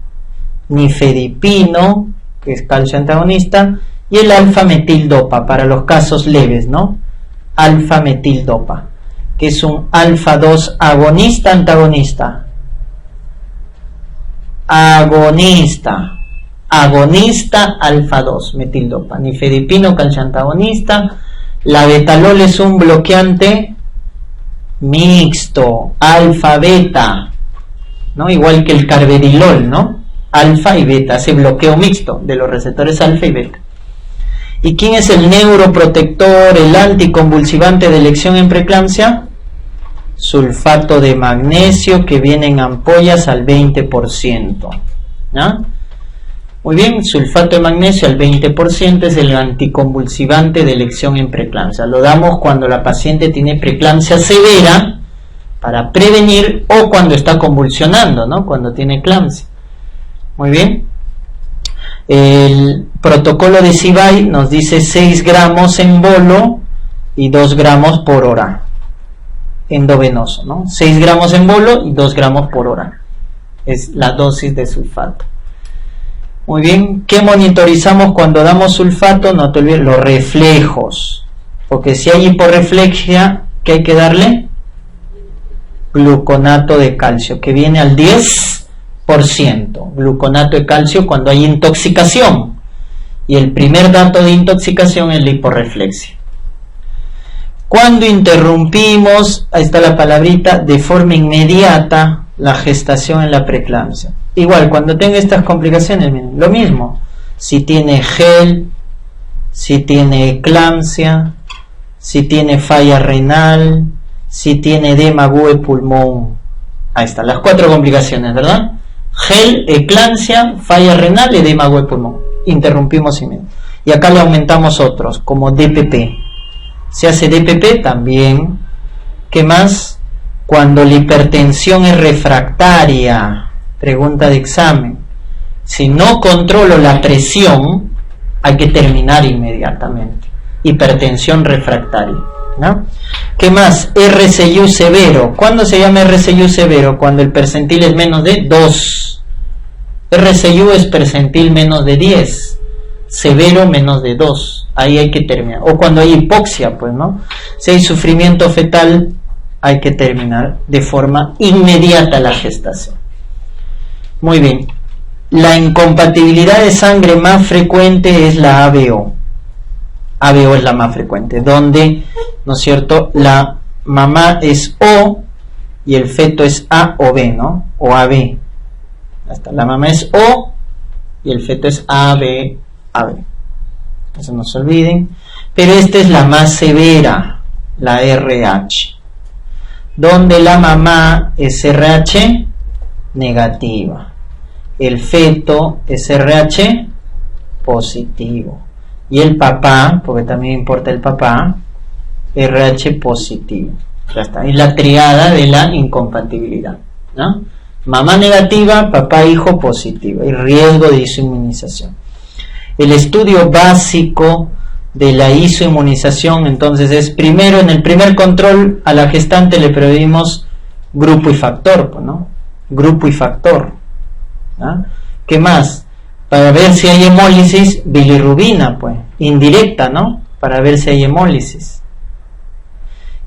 nifedipino, que es calcio antagonista, y el alfa-metildopa para los casos leves, ¿no? Alfa-metildopa, que es un alfa-2 agonista antagonista. Agonista alfa-2 metildopa, nifedipino calcio antagonista. Labetalol es un bloqueante mixto, alfa-beta, ¿no? Igual que el carvedilol, ¿no? Alfa y beta, hace bloqueo mixto de los receptores alfa y beta. ¿Y quién es el neuroprotector, el anticonvulsivante de elección en preeclampsia? Sulfato de magnesio, que viene en ampollas al 20%, ¿no? Muy bien, sulfato de magnesio al 20% es el anticonvulsivante de elección en preeclampsia. Lo damos cuando la paciente tiene preeclampsia severa para prevenir, o cuando está convulsionando, ¿no? Cuando tiene eclampsia. Muy bien. protocolo de Sibay nos dice 6 gramos en bolo y 2 gramos por hora endovenoso, ¿no? 6 gramos en bolo y 2 gramos por hora es la dosis de sulfato. Muy bien, ¿qué monitorizamos cuando damos sulfato? No te olvides los reflejos, porque si hay hiporreflexia, ¿qué hay que darle? Gluconato de calcio, que viene al 10%, gluconato de calcio cuando hay intoxicación, y el primer dato de intoxicación es la hiporreflexia. Cuando interrumpimos, ahí está la palabrita, de forma inmediata la gestación en la preeclampsia. Igual, cuando tenga estas complicaciones, miren, lo mismo, si tiene gel, si tiene eclampsia, si tiene falla renal, si tiene edema agudo de pulmón. Ahí están las 4 complicaciones, ¿verdad? Gel, eclampsia, falla renal, edema agudo de pulmón. Interrumpimos inmediatamente. Y acá le aumentamos otros, como DPP. Se hace DPP también. ¿Qué más? Cuando la hipertensión es refractaria, pregunta de examen. Si no controlo la presión, hay que terminar inmediatamente. Hipertensión refractaria, ¿no? ¿Qué más? RCU severo. ¿Cuándo se llama RCU severo? Cuando el percentil es menos de 2. RCU es percentil menos de 10. Severo menos de 2. Ahí hay que terminar. O cuando hay hipoxia, pues, ¿no? Si hay sufrimiento fetal, hay que terminar de forma inmediata la gestación. Muy bien. La incompatibilidad de sangre más frecuente es la ABO. ABO es la más frecuente, donde, ¿no es cierto?, la mamá es O y el feto es A o B, ¿no? O AB. Hasta la mamá es O y el feto es AB. Eso no se olviden. Pero esta es la más severa, la RH, donde la mamá es RH negativa, el feto es RH positivo y el papá, porque también importa el papá, RH positivo. Ya está, es la triada de la incompatibilidad, ¿no? Mamá negativa, papá hijo positivo, y riesgo de isoinmunización. El estudio básico de la isoinmunización, entonces, es primero, en el primer control a la gestante le pedimos grupo y factor, ¿no? Grupo y factor, ¿no? ¿Qué más? Para ver si hay hemólisis, bilirrubina, pues, indirecta, ¿no? Para ver si hay hemólisis.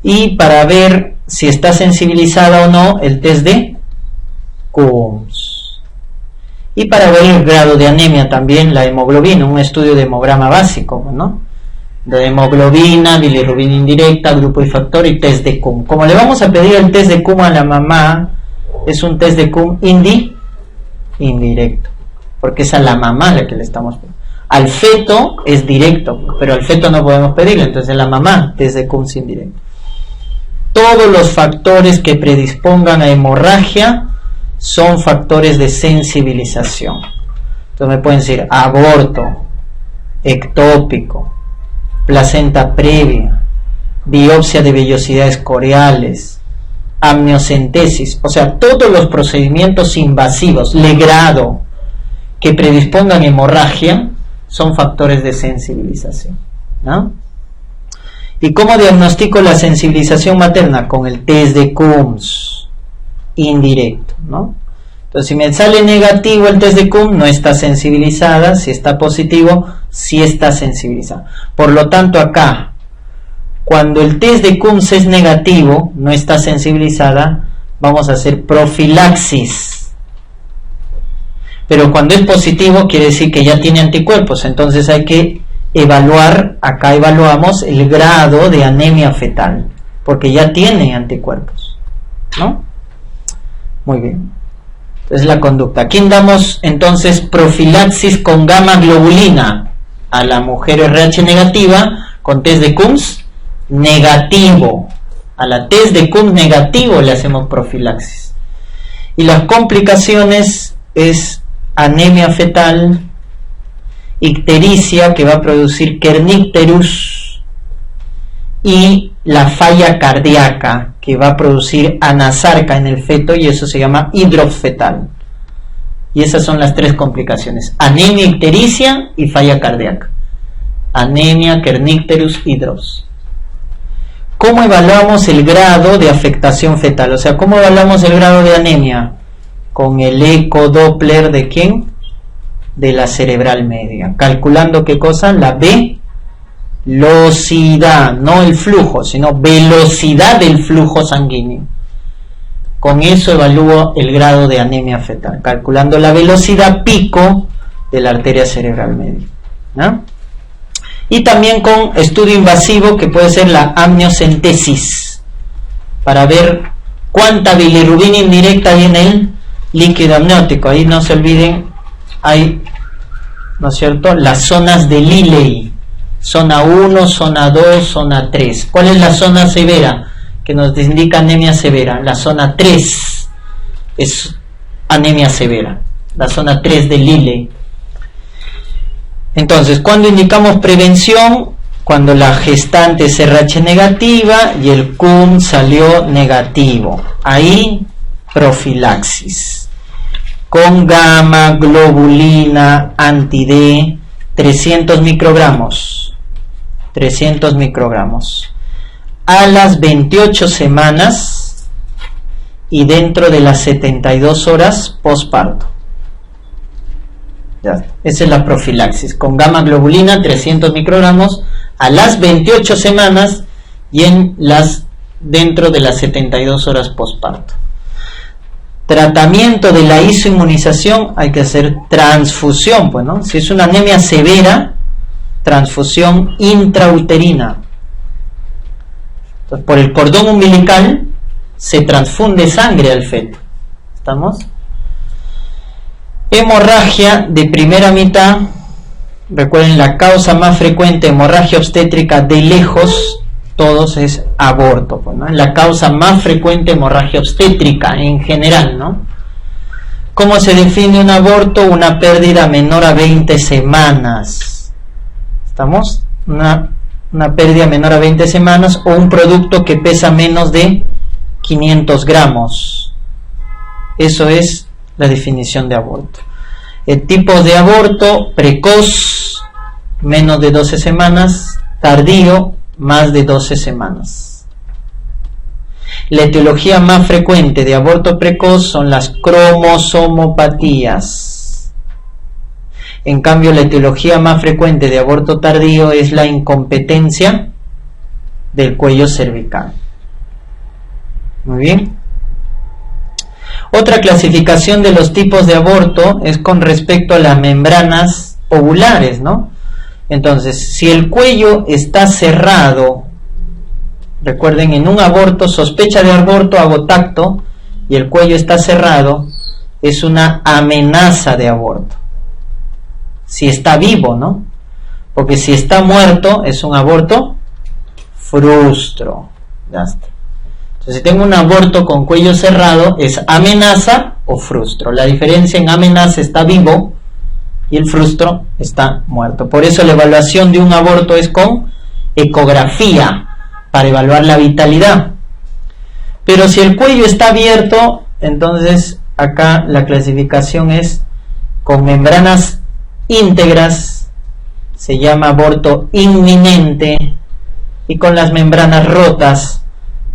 Y para ver si está sensibilizada o no, el test de Coombs. Y para ver el grado de anemia también, la hemoglobina, un estudio de hemograma básico, ¿no? De hemoglobina, bilirrubina indirecta, grupo y factor y test de Coombs. Como le vamos a pedir el test de Coombs a la mamá, es un test de Coombs indirecto, porque es a la mamá la que le estamos pidiendo. Al feto es directo, pero al feto no podemos pedirle, entonces la mamá, test de Coombs indirecto. Todos los factores que predispongan a hemorragia son factores de sensibilización. Entonces me pueden decir aborto, ectópico, placenta previa, biopsia de vellosidades coreales, amniocentesis, o sea, todos los procedimientos invasivos, legrado, que predispongan a hemorragia, son factores de sensibilización, ¿no? ¿Y cómo diagnostico la sensibilización materna? Con el test de Coombs indirecto, ¿no? Entonces, si me sale negativo el test de Coombs, no está sensibilizada. Si está positivo, sí está sensibilizada. Por lo tanto, acá, cuando el test de Coombs es negativo, no está sensibilizada, vamos a hacer profilaxis. Pero cuando es positivo, quiere decir que ya tiene anticuerpos. Entonces hay que evaluar, acá evaluamos el grado de anemia fetal, porque ya tiene anticuerpos, ¿no? Muy bien. Entonces la conducta. Aquí damos entonces profilaxis con gamma globulina a la mujer RH negativa con test de Coombs negativo. A la test de Coombs negativo le hacemos profilaxis. Y las complicaciones es anemia fetal, ictericia que va a producir kernicterus y la falla cardíaca que va a producir anasarca en el feto y eso se llama hidrofetal. Y esas son las 3 complicaciones: anemia ictericia y falla cardíaca. Anemia, kernicterus y Drops. ¿Cómo evaluamos el grado de afectación fetal? O sea, ¿cómo evaluamos el grado de anemia? Con el eco Doppler ¿de quién? De la cerebral media. Calculando ¿qué cosa? La velocidad, no el flujo, sino velocidad del flujo sanguíneo. Con eso evalúo el grado de anemia fetal, calculando la velocidad pico de la arteria cerebral media, ¿no? Y también con estudio invasivo, que puede ser la amniocentesis, para ver cuánta bilirrubina indirecta hay en el líquido amniótico. Ahí no se olviden, hay, ¿no es cierto?, las zonas de Lilley: zona 1, zona 2, zona 3. ¿Cuál es la zona severa que nos indica anemia severa? La zona 3 es anemia severa, la zona 3 de Lilley. Entonces, ¿cuándo indicamos prevención? Cuando la gestante es RH negativa y el cum salió negativo. Ahí, profilaxis. Con gamma globulina anti-D, 300 microgramos. 300 microgramos. A las 28 semanas y dentro de las 72 horas posparto. Ya, esa es la profilaxis, con gamma globulina 300 microgramos a las 28 semanas y dentro de las 72 horas posparto. Tratamiento de la isoinmunización: hay que hacer transfusión, pues, ¿no? Si es una anemia severa, transfusión intrauterina. Entonces, por el cordón umbilical se transfunde sangre al feto. ¿Estamos? Hemorragia de primera mitad. Recuerden, la causa más frecuente de hemorragia obstétrica de lejos, todos, es aborto, pues, ¿no? La causa más frecuente de hemorragia obstétrica en general, ¿no? ¿Cómo se define un aborto? Una pérdida menor a 20 semanas. ¿Estamos? Una pérdida menor a 20 semanas o un producto que pesa menos de 500 gramos. Eso es la definición de aborto. El tipo de aborto: precoz, menos de 12 semanas, tardío, más de 12 semanas. La etiología más frecuente de aborto precoz son las cromosomopatías. En cambio, la etiología más frecuente de aborto tardío es la incompetencia del cuello cervical. Muy bien. Otra clasificación de los tipos de aborto es con respecto a las membranas ovulares, ¿no? Entonces, si el cuello está cerrado, recuerden, en un aborto, sospecha de aborto, hago tacto, y el cuello está cerrado, es una amenaza de aborto. Si está vivo, ¿no? Porque si está muerto, es un aborto frustro. Ya está. Entonces, si tengo un aborto con cuello cerrado, es amenaza o frustro. La diferencia: en amenaza está vivo y el frustro está muerto. Por eso la evaluación de un aborto es con ecografía, para evaluar la vitalidad. Pero si el cuello está abierto, entonces acá la clasificación es con membranas íntegras, se llama aborto inminente, y con las membranas rotas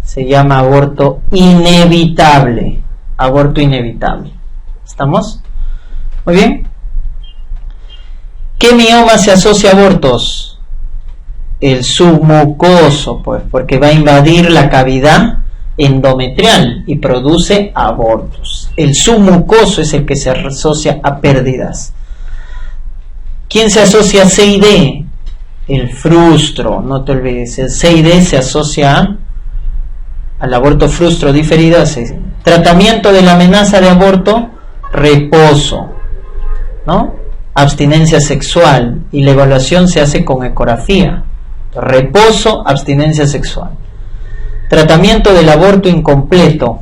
se llama aborto inevitable. Aborto inevitable. ¿Estamos? Muy bien. ¿Qué mioma se asocia a abortos? El submucoso, pues, porque va a invadir la cavidad endometrial y produce abortos. El submucoso es el que se asocia a pérdidas. ¿Quién se asocia a CID? El frustro, no te olvides. El CID se asocia al aborto frustro diferido. Tratamiento de la amenaza de aborto: reposo, ¿no? Abstinencia sexual, y la evaluación se hace con ecografía. Reposo, abstinencia sexual. Tratamiento del aborto incompleto.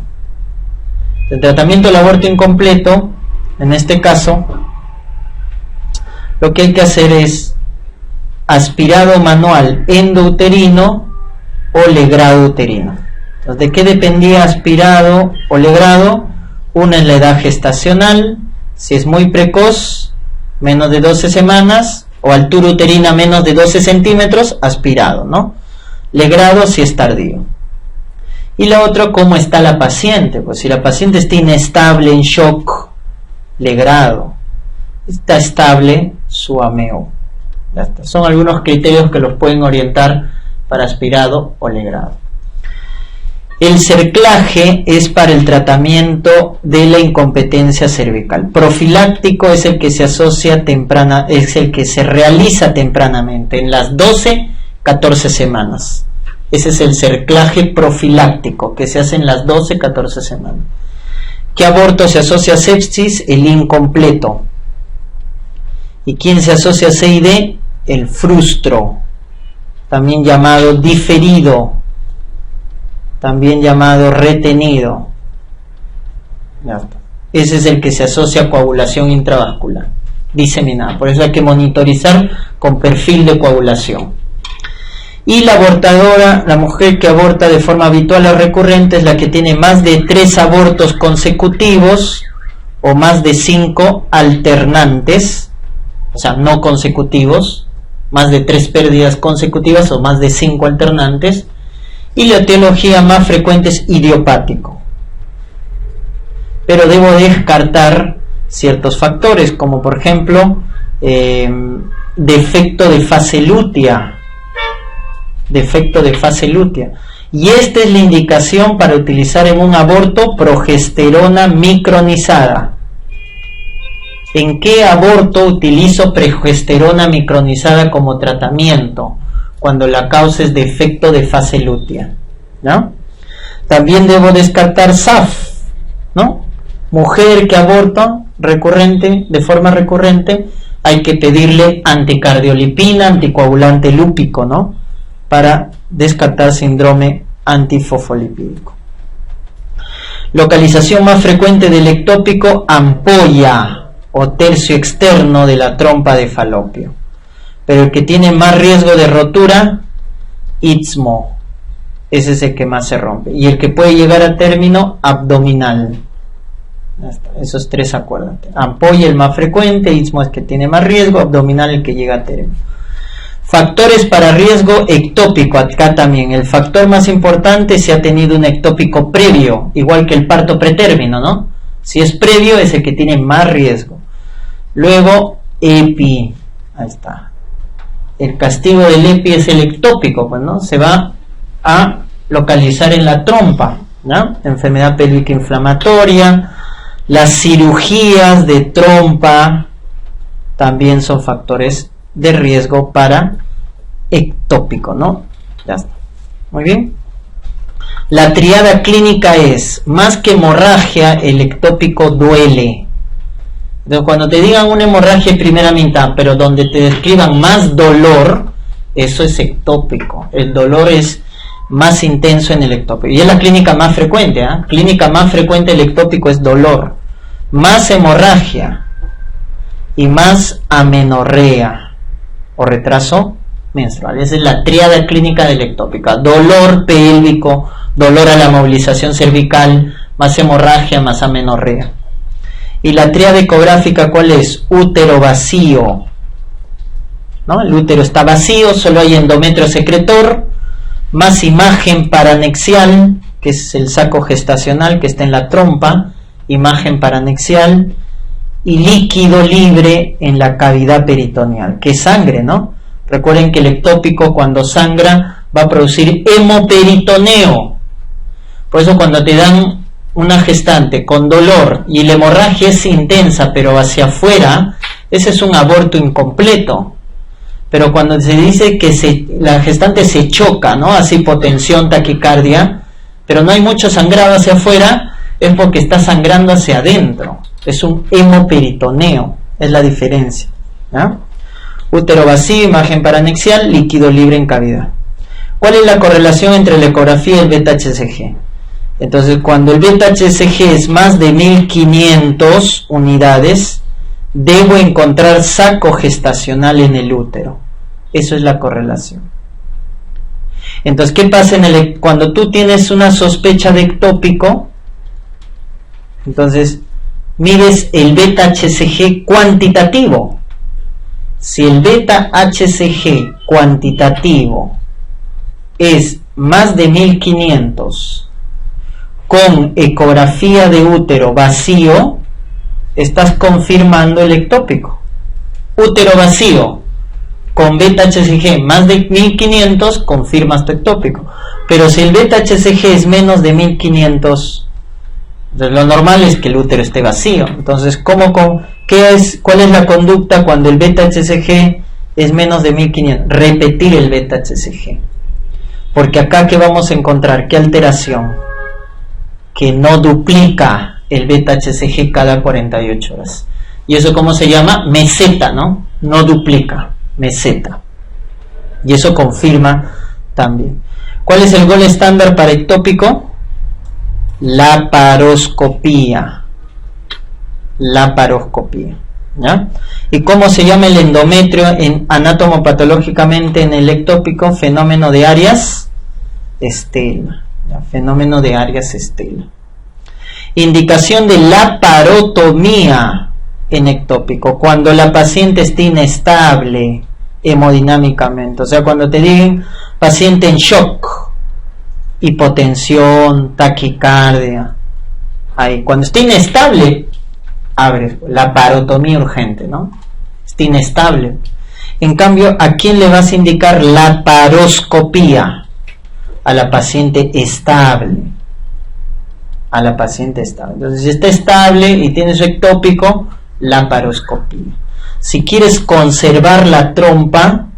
El tratamiento del aborto incompleto, en este caso, lo que hay que hacer es aspirado manual endouterino o legrado uterino. Entonces, ¿de qué dependía aspirado o legrado? Una en la edad gestacional, Si es muy precoz, menos de 12 semanas, o altura uterina menos de 12 centímetros, aspirado, ¿no? Legrado si es tardío. Y la otra, ¿cómo está la paciente? Pues si la paciente está inestable, en shock, legrado. Está estable, suameo. Ya está. Son algunos criterios que los pueden orientar para aspirado o legrado. El cerclaje es para el tratamiento de la incompetencia cervical. Profiláctico es el que se asocia temprana, es el que se realiza tempranamente, en las 12-14 semanas. Ese es el cerclaje profiláctico, que se hace en las 12-14 semanas. ¿Qué aborto se asocia a sepsis? El incompleto. ¿Y quién se asocia a CID? El frustro, también llamado diferido, también llamado retenido. Ya está. Ese es el que se asocia a coagulación intravascular diseminada. Por eso hay que monitorizar con perfil de coagulación. Y la abortadora, la mujer que aborta de forma habitual o recurrente, es la que tiene más de 3 abortos consecutivos o más de 5 alternantes, o sea, no consecutivos, más de 3 pérdidas consecutivas o más de 5 alternantes. Y la etiología más frecuente es idiopático. Pero debo descartar ciertos factores, como por ejemplo defecto de fase lútea. Defecto de fase lútea. Y esta es la indicación para utilizar en un aborto progesterona micronizada. ¿En qué aborto utilizo progesterona micronizada como tratamiento? Cuando la causa es defecto de fase lútea, ¿no? También debo descartar SAF, ¿no? Mujer que aborta recurrente, de forma recurrente, hay que pedirle anticardiolipina, anticoagulante lúpico, ¿no? Para descartar síndrome antifosfolipídico. Localización más frecuente del ectópico, ampolla o tercio externo de la trompa de falopio. Pero el que tiene más riesgo de rotura, istmo, ese es el que más se rompe. Y el que puede llegar a término, abdominal. Esos 3 acuérdate. Ampolla el más frecuente, istmo es el que tiene más riesgo, abdominal el que llega a término. Factores para riesgo ectópico, acá también. El factor más importante si ha tenido un ectópico previo, igual que el parto pretérmino, ¿no? Si es previo es el que tiene más riesgo. Luego, EPI, ahí está. El castigo del EPI es el ectópico, pues, ¿no? Se va a localizar en la trompa, ¿no? Enfermedad pélvica inflamatoria, las cirugías de trompa también son factores de riesgo para ectópico, ¿no? Ya está. Muy bien. La triada clínica es, más que hemorragia, el ectópico duele. Entonces, cuando te digan una hemorragia primera mitad, pero donde te describan más dolor, eso es ectópico. El dolor es más intenso en el ectópico. Y es la clínica más frecuente, ¿eh? Clínica más frecuente del ectópico es dolor, más hemorragia y más amenorrea o retraso menstrual. Esa es la tríada clínica del ectópico. Dolor pélvico, dolor a la movilización cervical, más hemorragia, más amenorrea. Y la tríada ecográfica, ¿cuál es? Útero vacío, ¿no? El útero está vacío, solo hay endometrio secretor, más imagen paranexial, que es el saco gestacional que está en la trompa, imagen paranexial, y líquido libre en la cavidad peritoneal, que es sangre, ¿no? Recuerden que el ectópico cuando sangra va a producir hemoperitoneo. Por eso cuando te dan una gestante con dolor y la hemorragia es intensa pero hacia afuera, ese es un aborto incompleto. Pero cuando se dice que la gestante se choca, ¿no? Hace hipotensión, taquicardia, pero no hay mucho sangrado hacia afuera, es porque está sangrando hacia adentro. Es un hemoperitoneo, es la diferencia, ¿no? Útero vacío, imagen paranexial, líquido libre en cavidad. ¿Cuál es la correlación entre la ecografía y el beta-HCG? Entonces, cuando el beta-HCG es más de 1500 unidades, debo encontrar saco gestacional en el útero. Eso es la correlación. Entonces, ¿qué pasa cuando tú tienes una sospecha de ectópico? Entonces, mides el beta-HCG cuantitativo. Si el beta-HCG cuantitativo es más de 1500 con ecografía de útero vacío, estás confirmando el ectópico. Útero vacío con beta-HCG más de 1500, confirmas tu ectópico. Pero si el beta-HCG es menos de 1500, lo normal es que el útero esté vacío. Entonces, ¿cuál es la conducta cuando el beta-HCG es menos de 1500? Repetir el beta-HCG. Porque acá, ¿qué vamos a encontrar? ¿Qué alteración? Que no duplica el beta-HCG cada 48 horas. ¿Y eso cómo se llama? Meseta, ¿no? No duplica, meseta. Y eso confirma también. ¿Cuál es el gol estándar para ectópico? Laparoscopía. Laparoscopía. ¿Ya? ¿Y cómo se llama el endometrio anatomopatológicamente en el ectópico? Fenómeno de Arias Stella. ¿Ya? Fenómeno de Arias Stella. Indicación de laparotomía en ectópico, cuando la paciente está inestable hemodinámicamente, o sea, cuando te digan paciente en shock, hipotensión, taquicardia, ahí, cuando está inestable, abre laparotomía urgente, ¿no? Está inestable. En cambio, ¿a quién le vas a indicar laparoscopía? A la paciente estable. A la paciente estable. Entonces, si está estable y tiene su ectópico, laparoscopía. Si quieres conservar la trompa,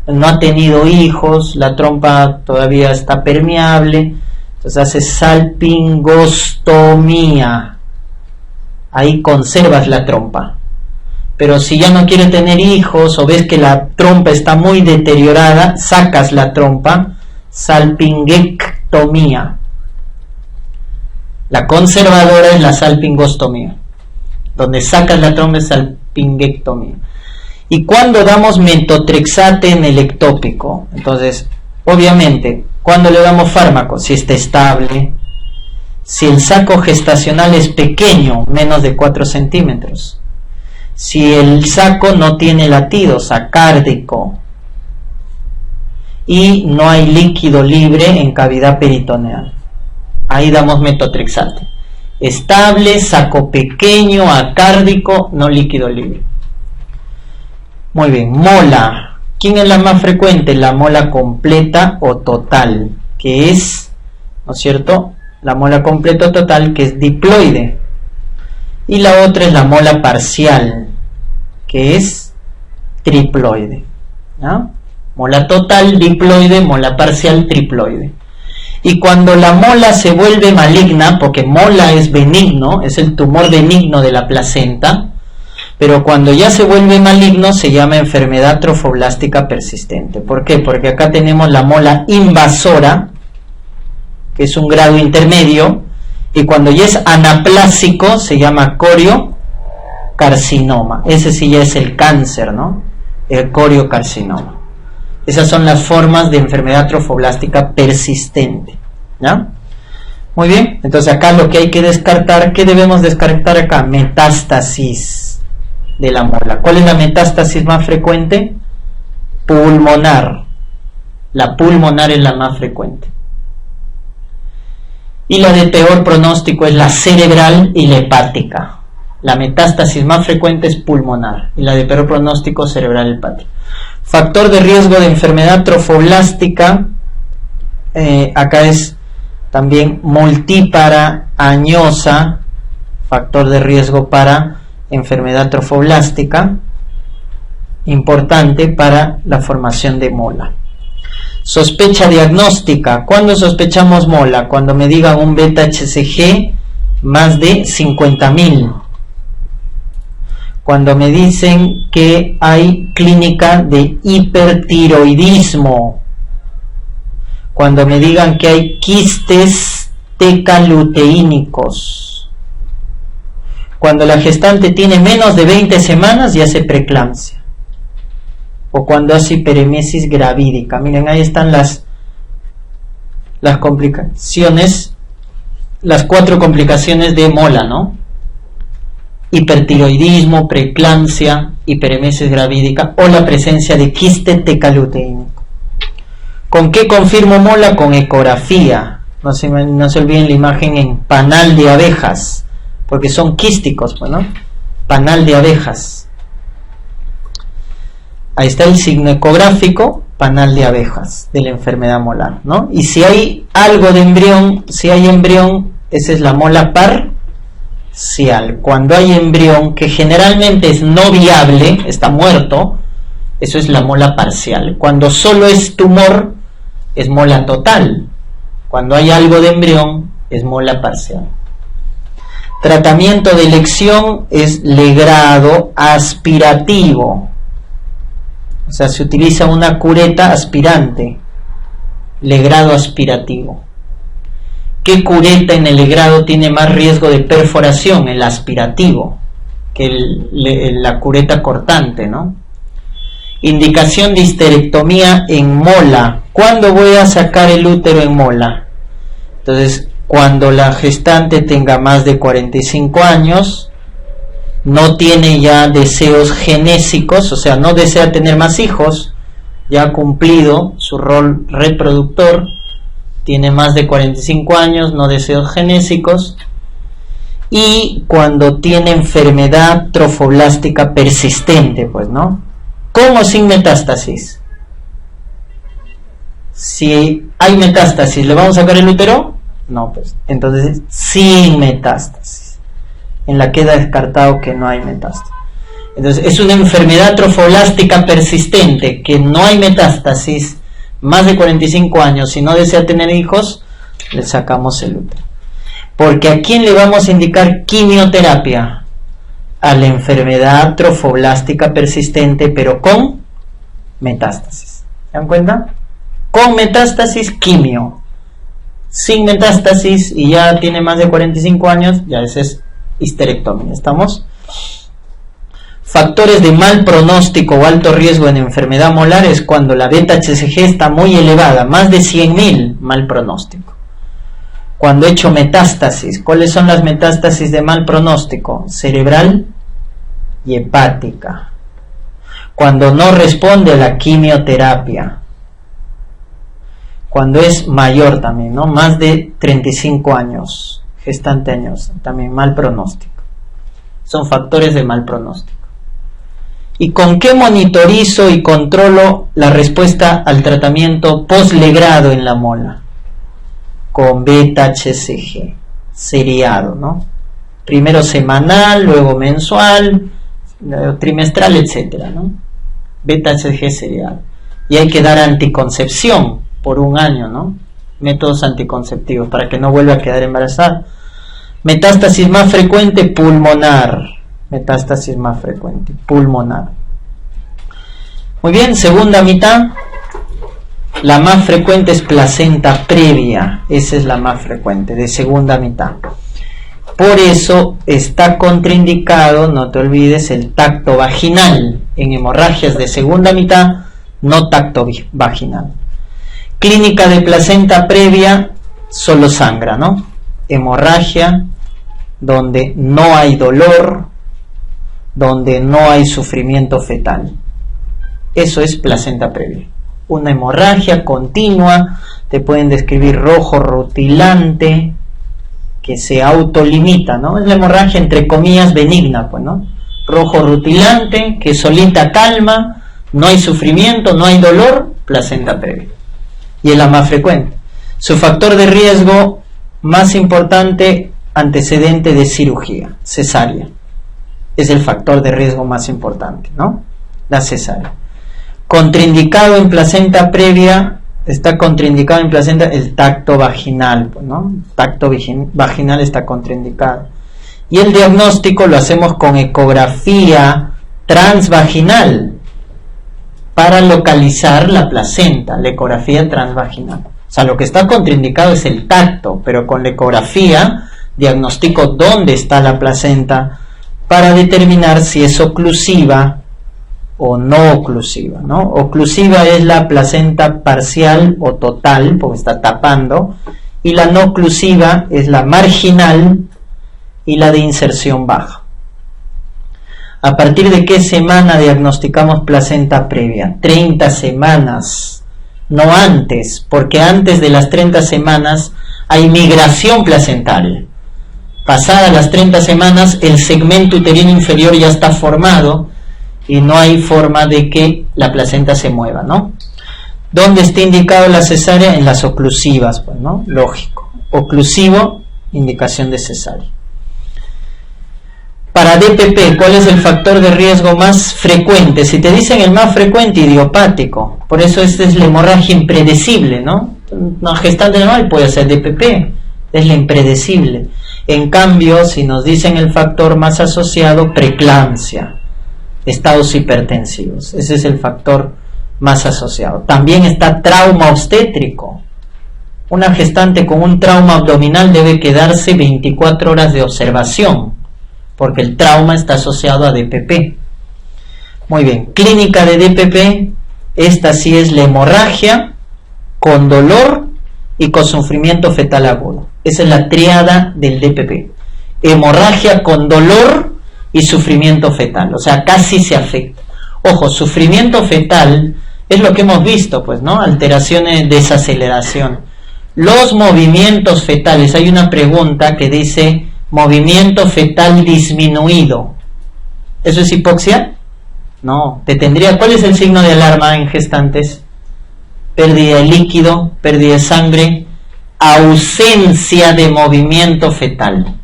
no ha tenido hijos, la trompa todavía está permeable, entonces haces salpingostomía. Ahí conservas la trompa. Pero si ya no quiere tener hijos o ves que la trompa está muy deteriorada, sacas la trompa, salpingectomía. La conservadora es la salpingostomía. Donde sacas la trompa es salpingectomía. ¿Y cuando damos metotrexate en el ectópico? Entonces, obviamente, ¿cuándo le damos fármaco? Si está estable, si el saco gestacional es pequeño, menos de 4 centímetros, si el saco no tiene latidos, acárdico, y no hay líquido libre en cavidad peritoneal. Ahí damos metotrexate. Estable, saco pequeño, acárdico, no líquido libre. Muy bien, mola. ¿Quién es la más frecuente? La mola completa o total, que es, ¿no es cierto? La mola completa o total, que es diploide. Y la otra es la mola parcial, que es triploide. ¿No? Mola total, diploide, mola parcial, triploide. Y cuando la mola se vuelve maligna, porque mola es benigno, es el tumor benigno de la placenta, pero cuando ya se vuelve maligno se llama enfermedad trofoblástica persistente. ¿Por qué? Porque acá tenemos la mola invasora, que es un grado intermedio, y cuando ya es anaplásico se llama coriocarcinoma. Ese sí ya es el cáncer, ¿no? El coriocarcinoma. Esas son las formas de enfermedad trofoblástica persistente. ¿Ya? Muy bien, entonces acá lo que hay que descartar, ¿qué debemos descartar acá? Metástasis de la mola. ¿Cuál es la metástasis más frecuente? Pulmonar. La pulmonar es la más frecuente. Y la de peor pronóstico es la cerebral y la hepática. La metástasis más frecuente es pulmonar y la de peor pronóstico cerebral y hepática. Factor de riesgo de enfermedad trofoblástica, acá es también multípara añosa, factor de riesgo para enfermedad trofoblástica, importante para la formación de mola. Sospecha diagnóstica. ¿Cuándo sospechamos mola? Cuando me digan un beta-HCG más de 50.000. Cuando me dicen que hay clínica de hipertiroidismo, cuando me digan que hay quistes tecaluteínicos, cuando la gestante tiene menos de 20 semanas y hace preeclampsia, o cuando hace hiperemesis gravídica. Miren, ahí están las complicaciones, las 4 complicaciones de mola, ¿no? hipertiroidismo, preeclampsia, hiperemesis gravídica o la presencia de quiste tecaluteínico. ¿Con qué confirmo mola? Con ecografía. No se olviden la imagen en panal de abejas, porque son quísticos, pues, ¿no? Panal de abejas. Ahí está el signo ecográfico, panal de abejas, de la enfermedad molar, ¿no? Y si hay algo de embrión, si hay embrión, esa es la mola parcial. Cuando hay embrión, que generalmente es no viable, está muerto, eso es la mola parcial. Cuando solo es tumor, es mola total. Cuando hay algo de embrión, es mola parcial. Tratamiento de elección es legrado aspirativo. O sea, se utiliza una cureta aspirante, legrado aspirativo. ¿Qué cureta en el legrado tiene más riesgo de perforación? El aspirativo, que la cureta cortante, ¿no? Indicación de histerectomía en mola. ¿Cuándo voy a sacar el útero en mola? Entonces, cuando la gestante tenga más de 45 años, no tiene ya deseos genésicos, o sea, no desea tener más hijos, ya ha cumplido su rol reproductor, tiene más de 45 años, no deseos genésicos, y cuando tiene enfermedad trofoblástica persistente, pues, ¿no? ¿Con o sin metástasis? Si hay metástasis, ¿le vamos a sacar el útero? No, pues, entonces, sin metástasis. En la queda descartado que no hay metástasis. Entonces, es una enfermedad trofoblástica persistente, que no hay metástasis, más de 45 años, si no desea tener hijos, le sacamos el útero. Porque ¿a quién le vamos a indicar quimioterapia? A la enfermedad trofoblástica persistente, pero con metástasis. ¿Se dan cuenta? Con metástasis, quimio. Sin metástasis y ya tiene más de 45 años, ya ese es histerectomía. ¿Estamos? Factores de mal pronóstico o alto riesgo en enfermedad molar es cuando la beta-HCG está muy elevada, más de 100.000, mal pronóstico. Cuando he hecho metástasis, ¿cuáles son las metástasis de mal pronóstico? Cerebral y hepática. Cuando no responde a la quimioterapia. Cuando es mayor también, ¿no? Más de 35 años, gestante años, también mal pronóstico. Son factores de mal pronóstico. ¿Y con qué monitorizo y controlo la respuesta al tratamiento postlegrado en la mola? Con beta-HCG, seriado, ¿no? Primero semanal, luego mensual, trimestral, etcétera, ¿no? Beta-HCG seriado. Y hay que dar anticoncepción por 1 año, ¿no? Métodos anticonceptivos para que no vuelva a quedar embarazada. Metástasis más frecuente, pulmonar. Metástasis más frecuente, pulmonar. Muy bien, segunda mitad. La más frecuente es placenta previa. Esa es la más frecuente, de segunda mitad. Por eso está contraindicado, no te olvides, el tacto vaginal. En hemorragias de segunda mitad, no tacto vaginal. Clínica de placenta previa, solo sangra, ¿no? Hemorragia, donde no hay dolor, donde no hay sufrimiento fetal. Eso es placenta previa. Una hemorragia continua, te pueden describir rojo rutilante, que se autolimita, ¿no? Es la hemorragia entre comillas benigna, pues, ¿no? Rojo rutilante, que solita calma, no hay sufrimiento, no hay dolor, placenta previa. Y es la más frecuente. Su factor de riesgo más importante, antecedente de cirugía, cesárea. Es el factor de riesgo más importante, ¿no? La cesárea. Contraindicado en placenta previa, está contraindicado en placenta el tacto vaginal, ¿no? Tacto vaginal está contraindicado. Y el diagnóstico lo hacemos con ecografía transvaginal para localizar la placenta, la ecografía transvaginal. O sea, lo que está contraindicado es el tacto, pero con la ecografía diagnostico dónde está la placenta para determinar si es oclusiva o no oclusiva, ¿no? Oclusiva es la placenta parcial o total, porque está tapando, y la no oclusiva es la marginal y la de inserción baja. ¿A partir de qué semana diagnosticamos placenta previa? 30 semanas, no antes, porque antes de las 30 semanas hay migración placental. Pasadas las 30 semanas, el segmento uterino inferior ya está formado y no hay forma de que la placenta se mueva, ¿no? ¿Dónde está indicado la cesárea? En las oclusivas, pues, ¿no? Lógico. Oclusivo, indicación de cesárea. Para DPP, ¿cuál es el factor de riesgo más frecuente? Si te dicen el más frecuente, idiopático. Por eso esta es la hemorragia impredecible, ¿no? Una gestante normal puede ser DPP, es la impredecible. En cambio, si nos dicen el factor más asociado, preeclampsia, estados hipertensivos. Ese es el factor más asociado. También está trauma obstétrico. Una gestante con un trauma abdominal debe quedarse 24 horas de observación, porque el trauma está asociado a DPP. Muy bien, clínica de DPP, esta sí es la hemorragia con dolor y con sufrimiento fetal agudo. Esa es la triada del DPP. Hemorragia con dolor y sufrimiento fetal, o sea, casi se afecta. Ojo, sufrimiento fetal es lo que hemos visto, pues, ¿no? Alteraciones, desaceleración. Los movimientos fetales, hay una pregunta que dice movimiento fetal disminuido. ¿Eso es hipoxia? No, te tendría. ¿Cuál es el signo de alarma en gestantes? Pérdida de líquido, pérdida de sangre, ausencia de movimiento fetal.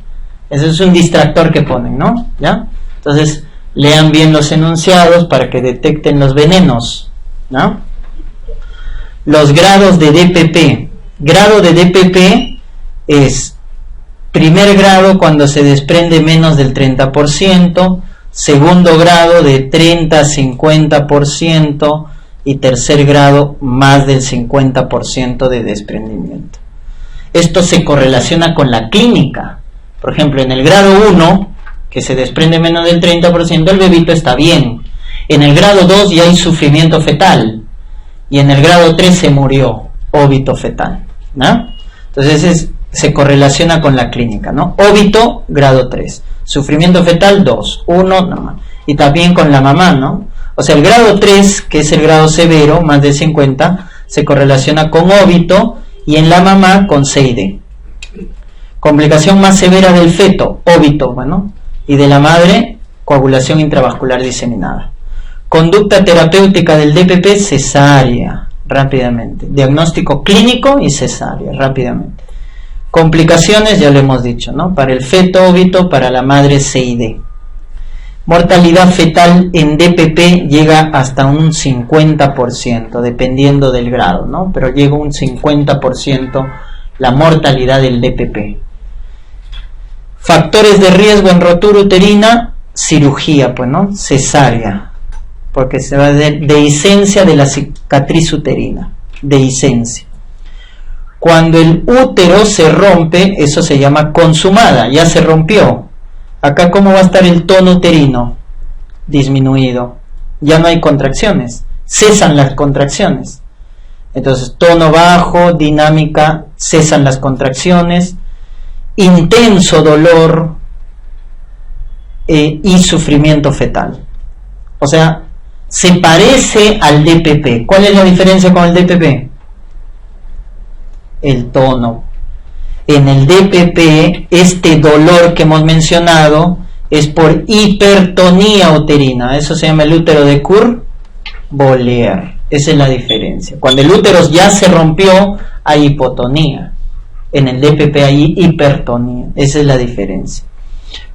Ese es un distractor que ponen, ¿no? ¿Ya? Entonces, lean bien los enunciados para que detecten los venenos, ¿no? Los grados de DPP. Grado de DPP es primer grado cuando se desprende menos del 30%, segundo grado de 30 a 50% y tercer grado más del 50% de desprendimiento. Esto se correlaciona con la clínica. Por ejemplo, en el grado 1, que se desprende menos del 30%, el bebito está bien. En el grado 2 ya hay sufrimiento fetal. Y en el grado 3 se murió, óbito fetal, ¿no? Entonces se correlaciona con la clínica, ¿no? Óbito, grado 3. Sufrimiento fetal, 2. 1, no. Y también con la mamá, ¿no? O sea, el grado 3, que es el grado severo, más de 50, se correlaciona con óbito y en la mamá con CID. Complicación más severa del feto, óbito, bueno, y de la madre, coagulación intravascular diseminada. Conducta terapéutica del DPP, cesárea, rápidamente. Diagnóstico clínico y cesárea, rápidamente. Complicaciones, ya lo hemos dicho, ¿no? Para el feto, óbito, para la madre, CID. Mortalidad fetal en DPP llega hasta un 50%, dependiendo del grado, ¿no? Pero llega un 50% la mortalidad del DPP. Factores de riesgo en rotura uterina, cirugía, pues, ¿no? Cesárea, porque se va de dehiscencia de la cicatriz uterina, dehiscencia. Cuando el útero se rompe, eso se llama consumada, ya se rompió. Acá, ¿cómo va a estar el tono uterino? Disminuido. Ya no hay contracciones. Cesan las contracciones. Entonces, tono bajo, dinámica, cesan las contracciones, intenso dolor y sufrimiento fetal. O sea, se parece al DPP. ¿Cuál es la diferencia con el DPP? El tono. En el DPP, este dolor que hemos mencionado es por hipertonía uterina. Eso se llama el útero de Kurr-Bollier. Esa es la diferencia. Cuando el útero ya se rompió, hay hipotonía. En el DPP hay hipertonía. Esa es la diferencia.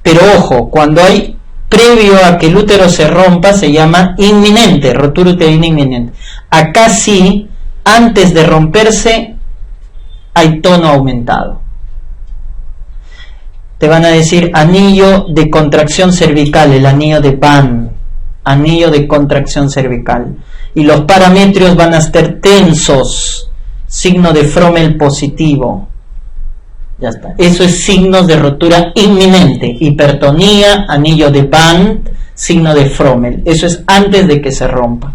Pero ojo, cuando hay previo a que el útero se rompa, se llama inminente, rotura uterina inminente. Acá sí, antes de romperse, hay tono aumentado. Te van a decir anillo de contracción cervical, el anillo de Van, anillo de contracción cervical. Y los parametrios van a estar tensos, signo de Frommel positivo. Ya está. Eso es signos de rotura inminente. Hipertonía, anillo de Van, signo de Frommel. Eso es antes de que se rompa.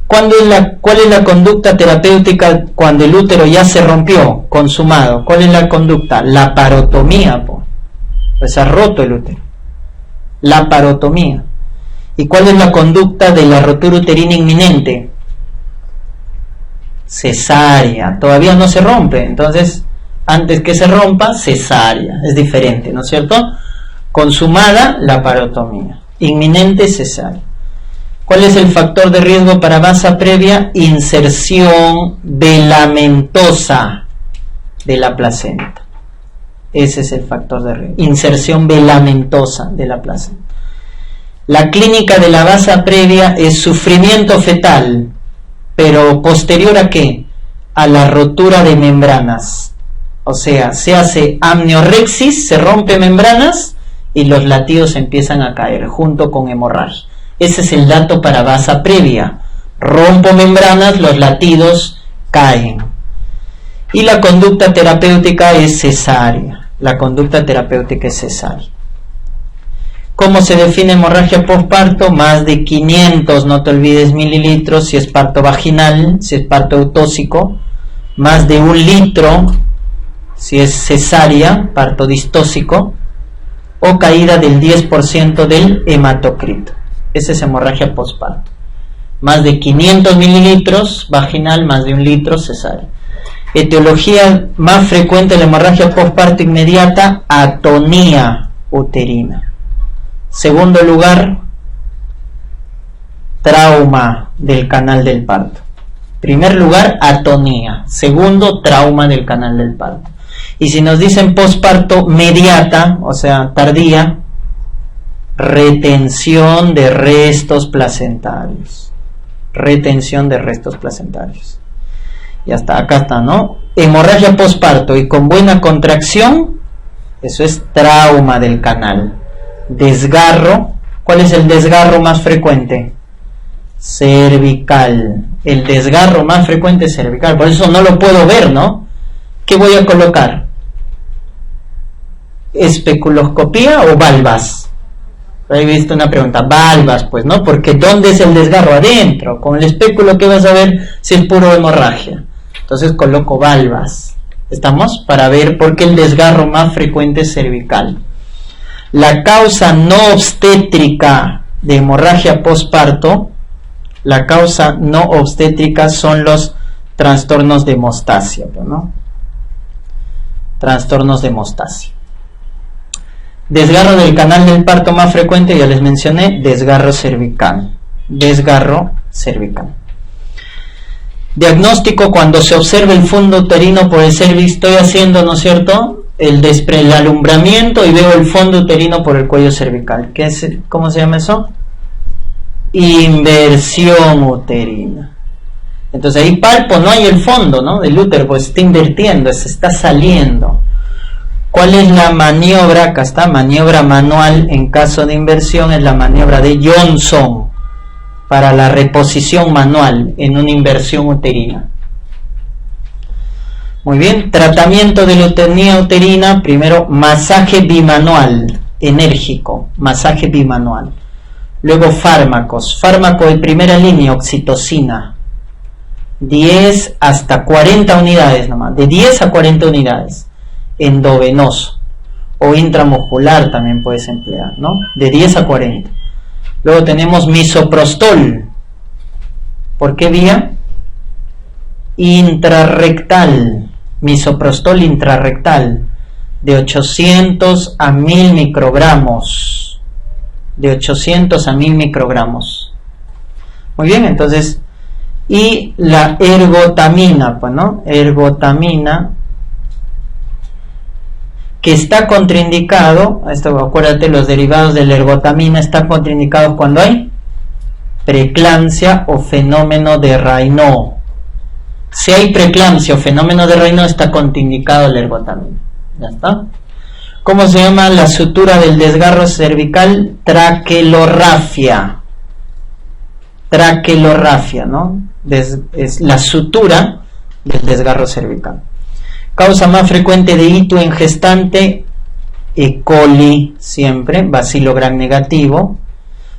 ¿Cuál es la conducta terapéutica cuando el útero ya se rompió, consumado? ¿Cuál es la conducta? La parotomía, pues ha roto el útero. La parotomía. ¿Y cuál es la conducta de la rotura uterina inminente? Cesárea. Todavía no se rompe, entonces antes que se rompa, cesárea. Es diferente, ¿no es cierto? Consumada, laparotomía. Inminente, cesárea. ¿Cuál es el factor de riesgo para vasa previa? Inserción velamentosa de la placenta. Ese es el factor de riesgo. Inserción velamentosa de la placenta. La clínica de la vasa previa es sufrimiento fetal, pero posterior ¿a qué? A la rotura de membranas. O sea, se hace amniorexis, se rompe membranas y los latidos empiezan a caer junto con hemorragia. Ese es el dato para vasa previa. Rompo membranas, los latidos caen. Y la conducta terapéutica es cesárea. La conducta terapéutica es cesárea. ¿Cómo se define hemorragia postparto? Más de 500, no te olvides, mililitros si es parto vaginal, si es parto eutóxico. Más de 1 litro si es cesárea, parto distóxico. O caída del 10% del hematocrito. Esa es hemorragia postparto. Más de 500 mililitros vaginal, más de 1 litro cesárea. Etiología más frecuente de la hemorragia postparto inmediata, atonía uterina. Segundo lugar, trauma del canal del parto. Primer lugar, atonía. Segundo, trauma del canal del parto. Y si nos dicen postparto mediata, o sea, tardía, retención de restos placentarios. Retención de restos placentarios. Y hasta acá está, ¿no? Hemorragia postparto y con buena contracción, eso es trauma del canal. Desgarro, ¿cuál es el desgarro más frecuente? Cervical. El desgarro más frecuente es cervical, por eso no lo puedo ver, ¿no? ¿Qué voy a colocar? ¿Especuloscopía o valvas? He visto una pregunta, valvas, pues, ¿no? Porque ¿dónde es el desgarro? Adentro. Con el espéculo, ¿qué vas a ver si es puro hemorragia? Entonces coloco valvas. ¿Estamos? Para ver por qué el desgarro más frecuente es cervical. La causa no obstétrica de hemorragia postparto, la causa no obstétrica son los trastornos de hemostasia, ¿no? Trastornos de hemostasia. Desgarro del canal del parto más frecuente, ya les mencioné, desgarro cervical. Desgarro cervical. Diagnóstico cuando se observa el fondo uterino por el cervix. Estoy haciendo, ¿no es cierto?, el alumbramiento y veo el fondo uterino por el cuello cervical. ¿Cómo se llama eso? Inversión uterina. Entonces ahí palpo, no hay el fondo, ¿no?, del útero, pues está invirtiendo, se está saliendo. ¿Cuál es la maniobra? Acá está, maniobra manual en caso de inversión, es la maniobra de Johnson para la reposición manual en una inversión uterina. Muy bien, tratamiento de la atonía uterina, primero masaje bimanual, enérgico, masaje bimanual. Luego fármacos, fármaco de primera línea, oxitocina, 10 hasta 40 unidades nomás, de 10 a 40 unidades. Endovenoso o intramuscular también puedes emplear, ¿no? De 10 a 40. Luego tenemos misoprostol. ¿Por qué vía? Intrarrectal. Misoprostol intrarrectal de 800 a 1000 microgramos. De 800 a 1000 microgramos. Muy bien, entonces, y la ergotamina, pues, ¿no? Ergotamina, que está contraindicado, esto acuérdate, los derivados de la ergotamina están contraindicados cuando hay preeclampsia o fenómeno de Raynaud. Si hay preeclampsia o fenómeno de Raynaud, está contraindicado la ergotamina. ¿Ya está? ¿Cómo se llama la sutura del desgarro cervical? Traquelorrafia. Traquelorrafia, ¿no? Es la sutura del desgarro cervical. Causa más frecuente de hito en gestante, E. coli, siempre, bacilo gram negativo.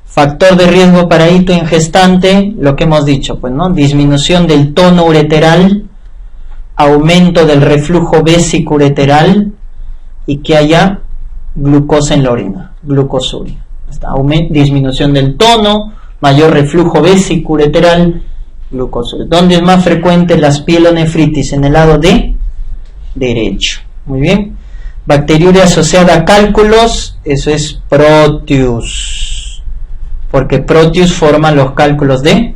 Factor de riesgo para hito en gestante, lo que hemos dicho, pues, ¿no? Disminución del tono ureteral, aumento del reflujo vésico ureteral y que haya glucosa en la orina, glucosuria. Disminución del tono, mayor reflujo vesiculolateral, glucosa. ¿Dónde es más frecuente la pielonefritis? En el lado derecho. Muy bien. Bacteriuria asociada a cálculos, eso es Proteus, porque Proteus forma los cálculos de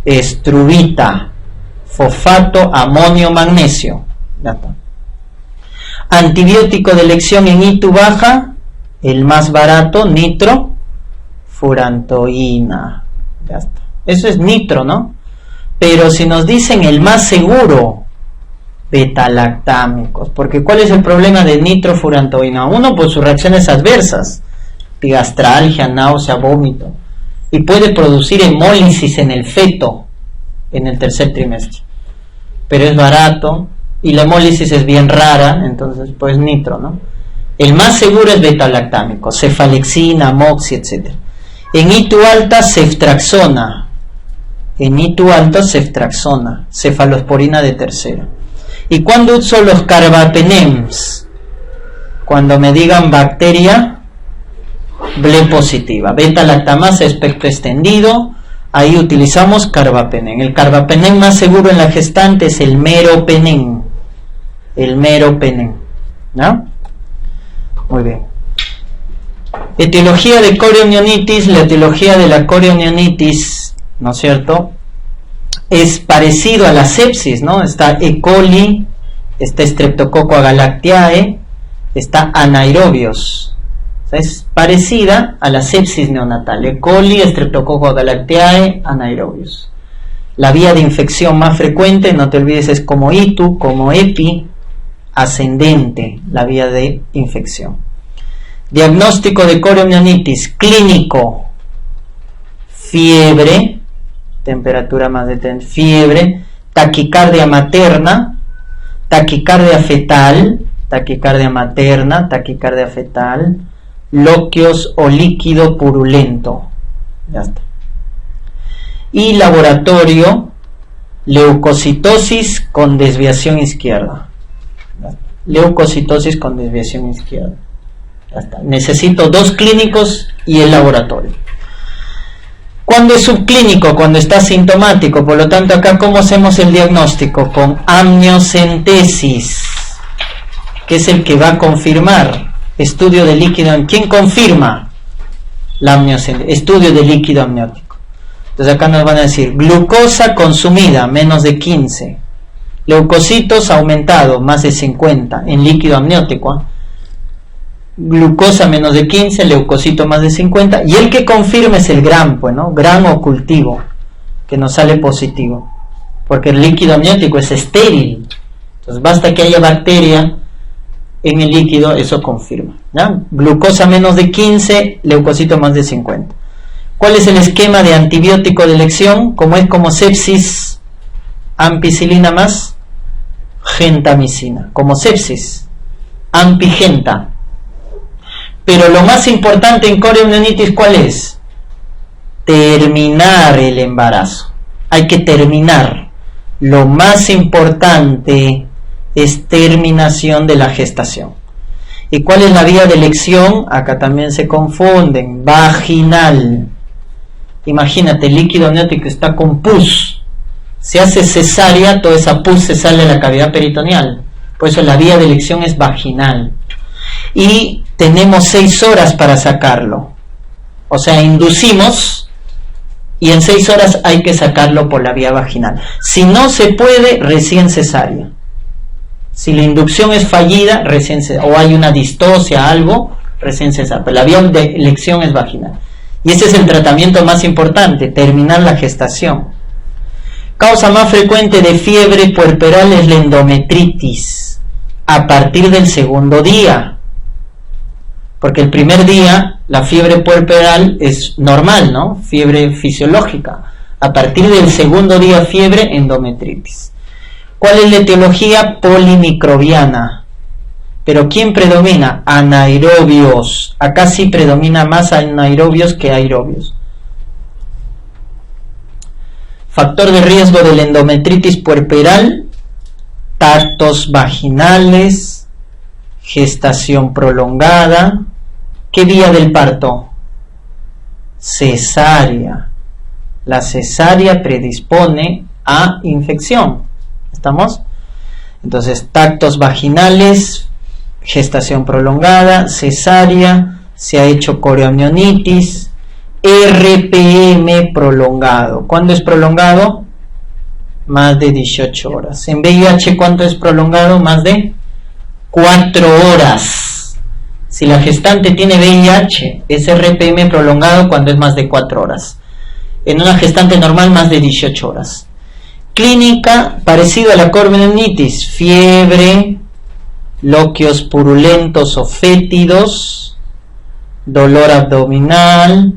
estrubita, fosfato, amonio, magnesio. Ya está. Antibiótico de elección en ITU baja, el más barato, nitrofurantoína. Ya está. Eso es nitro, ¿no? Pero si nos dicen el más seguro, betalactámicos. Porque ¿cuál es el problema de nitrofurantoína? Uno, por sus reacciones adversas, epigastralgia, náusea, vómito, y puede producir hemólisis en el feto en el tercer trimestre. Pero es barato y la hemólisis es bien rara, entonces pues nitro, ¿no? El más seguro es betalactámico, cefalexina, amoxi, etc. En ITU alta, ceftraxona. En ITU alta, ceftraxona, cefalosporina de tercera. ¿Y cuándo uso los carbapenems? Cuando me digan bacteria ble positiva, beta-lactamasa espectro extendido, ahí utilizamos carbapenem. El carbapenem más seguro en la gestante es el meropenem. El meropenem, ¿no? Muy bien. Etiología de coriomionitis. La etiología de la coriomionitis, ¿no es cierto?, es parecido a la sepsis, ¿no? Está E. coli, está Streptococcus agalactiae, está anaerobios. O sea, es parecida a la sepsis neonatal. E. coli, Streptococcus agalactiae, anaerobios. La vía de infección más frecuente, no te olvides, es como ITU, como EPI, ascendente, la vía de infección. Diagnóstico de coriomionitis clínico: fiebre, temperatura más de 30, fiebre, taquicardia materna, taquicardia fetal, taquicardia materna, taquicardia fetal, loquios o líquido purulento. Ya está. Y laboratorio: leucocitosis con desviación izquierda. Leucocitosis con desviación izquierda. Ya está. Necesito 2 clínicos y el laboratorio. Cuando es subclínico, cuando está sintomático, por lo tanto acá ¿cómo hacemos el diagnóstico? Con amniocentesis, que es el que va a confirmar. Estudio de líquido, ¿quién confirma? La amniocentesis, estudio de líquido amniótico. Entonces acá nos van a decir glucosa consumida, menos de 15, leucocitos aumentado, más de 50 en líquido amniótico, glucosa menos de 15, leucocito más de 50, y el que confirma es el GRAM, pues, ¿no? GRAM o cultivo, que nos sale positivo, porque el líquido amniótico es estéril, entonces basta que haya bacteria en el líquido, eso confirma, ¿no? Glucosa menos de 15, leucocito más de 50. ¿Cuál es el esquema de antibiótico de elección? Como es como sepsis, ampicilina más gentamicina, como sepsis, ampigenta. Pero lo más importante en coriomionitis, ¿cuál es? Terminar el embarazo. Hay que terminar. Lo más importante es terminación de la gestación. ¿Y cuál es la vía de elección? Acá también se confunden. Vaginal. Imagínate, el líquido amniótico está con pus. Se hace cesárea, toda esa pus se sale de la cavidad peritoneal. Por eso la vía de elección es vaginal. Y tenemos 6 horas para sacarlo. O sea, inducimos y en 6 horas hay que sacarlo por la vía vaginal. Si no se puede, recién cesárea. Si la inducción es fallida, recién cesárea. O hay una distocia, algo, recién cesárea. Pero la vía de elección es vaginal. Y ese es el tratamiento más importante, terminar la gestación. Causa más frecuente de fiebre puerperal es la endometritis, a partir del segundo día. Porque el primer día la fiebre puerperal es normal, ¿no? Fiebre fisiológica. A partir del segundo día fiebre, endometritis. ¿Cuál es la etiología? Polimicrobiana. Pero ¿quién predomina? Anaerobios. Acá sí predomina más anaerobios que aerobios. Factor de riesgo de la endometritis puerperal: tactos vaginales, gestación prolongada. ¿Qué día del parto? cesárea. La cesárea predispone a infección. ¿Estamos? Entonces, tactos vaginales, gestación prolongada, cesárea, se ha hecho corioamnionitis, RPM prolongado. ¿Cuándo es prolongado? Más de 18 horas. En VIH, ¿cuánto es prolongado? Más de 4 horas. Si la gestante tiene VIH, es RPM prolongado cuando es más de 4 horas. En una gestante normal, más de 18 horas. Clínica, parecido a la corioamnionitis, fiebre, loquios purulentos o fétidos, dolor abdominal,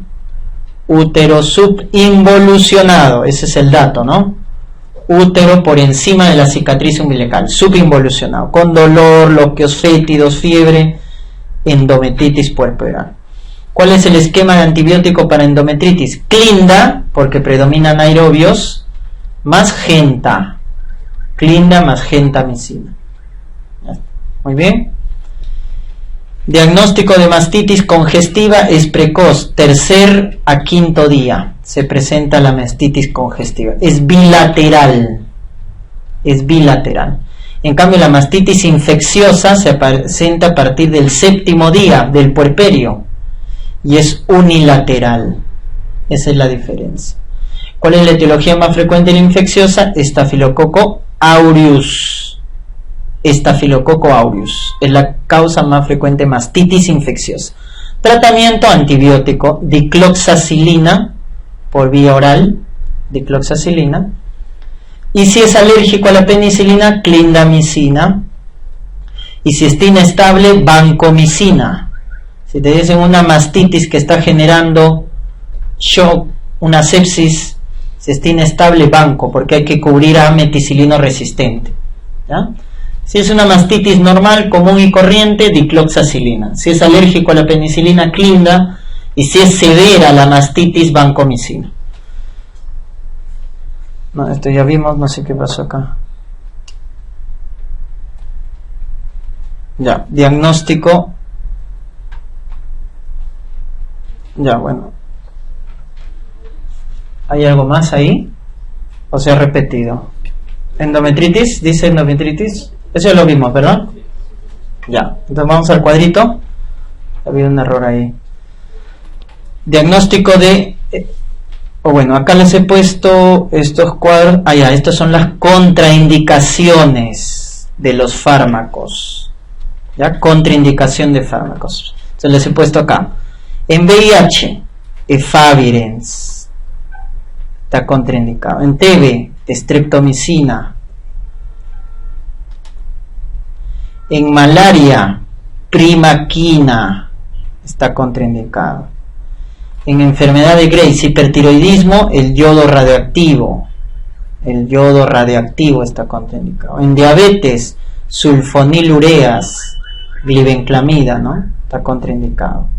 útero subinvolucionado, ese es el dato, ¿no? Útero por encima de la cicatriz umbilical, subinvolucionado, con dolor, loquios fétidos, fiebre, endometritis puerperal. ¿Cuál es el esquema de antibiótico para endometritis? Clinda, porque predominan aerobios, más genta. Clinda más gentamicina. Muy bien. Diagnóstico de mastitis congestiva es precoz, 3er a 5.º día se presenta la mastitis congestiva. Es bilateral. En cambio, la mastitis infecciosa se presenta a partir del 7.º día del puerperio y es unilateral. Esa es la diferencia. ¿Cuál es la etiología más frecuente de la infecciosa? Estafilococo aureus. Estafilococo aureus es la causa más frecuente de mastitis infecciosa. Tratamiento antibiótico, dicloxacilina por vía oral, dicloxacilina. Y si es alérgico a la penicilina, clindamicina. Y si está inestable, vancomicina. Si te dicen una mastitis que está generando shock, una sepsis, si está inestable, banco, porque hay que cubrir a meticilino resistente. ¿Ya? Si es una mastitis normal, común y corriente, dicloxacilina. Si es alérgico a la penicilina, clinda. Y si es severa la mastitis, vancomicina. No, esto ya vimos, no sé qué pasó acá. Ya, diagnóstico. Ya, bueno. ¿Hay algo más ahí? ¿O se ha repetido? Endometritis, dice endometritis. Eso ya lo vimos, ¿verdad? Ya, entonces vamos al cuadrito. Ha habido un error ahí. Diagnóstico de... bueno, acá les he puesto estos cuadros. Ya, estas son las contraindicaciones de los fármacos. ¿Ya? Contraindicación de fármacos. Entonces les he puesto acá. En VIH, efavirenz. Está contraindicado. En TB, streptomicina. En malaria, primaquina. Está contraindicado. En enfermedad de Graves, hipertiroidismo, el yodo radioactivo. El yodo radioactivo está contraindicado. En diabetes, sulfonilureas, glibenclamida, ¿no? Está contraindicado.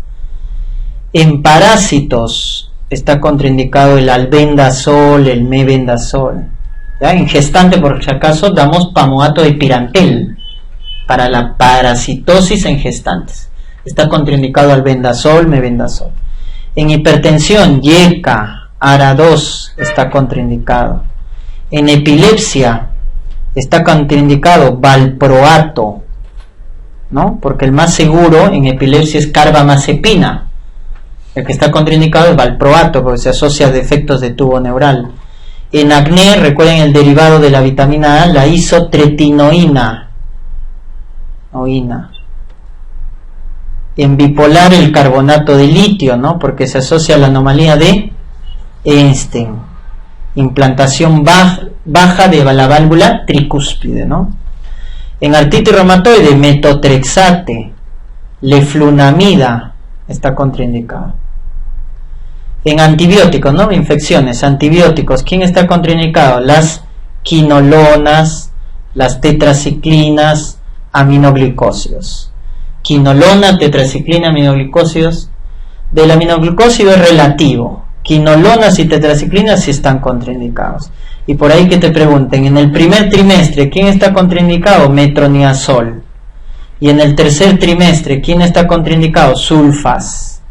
En parásitos está contraindicado el albendazol, el mebendazol. ¿Ya? En gestante, por si acaso, damos pamoato de pirantel para la parasitosis en gestantes. Está contraindicado albendazol, mebendazol. En hipertensión, YECA, ARA2 está contraindicado. En epilepsia está contraindicado valproato, ¿no? Porque el más seguro en epilepsia es carbamazepina. El que está contraindicado es valproato, porque se asocia a defectos de tubo neural. En acné, recuerden el derivado de la vitamina A, la isotretinoína. En bipolar, el carbonato de litio, ¿no? Porque se asocia a la anomalía de Einstein. Implantación baja de la válvula tricúspide, ¿no? En artritis reumatoide, metotrexate, leflunomida está contraindicado. En antibióticos, ¿no? Infecciones, antibióticos, ¿quién está contraindicado? Las quinolonas, las tetraciclinas, aminoglicósidos. Quinolona, tetraciclina, aminoglicósidos. Del aminoglicósido es relativo. Quinolonas y tetraciclinas sí están contraindicados. Y por ahí que te pregunten, en el primer trimestre, ¿quién está contraindicado? Metronidazol. Y en el tercer trimestre, ¿quién está contraindicado? Sulfas.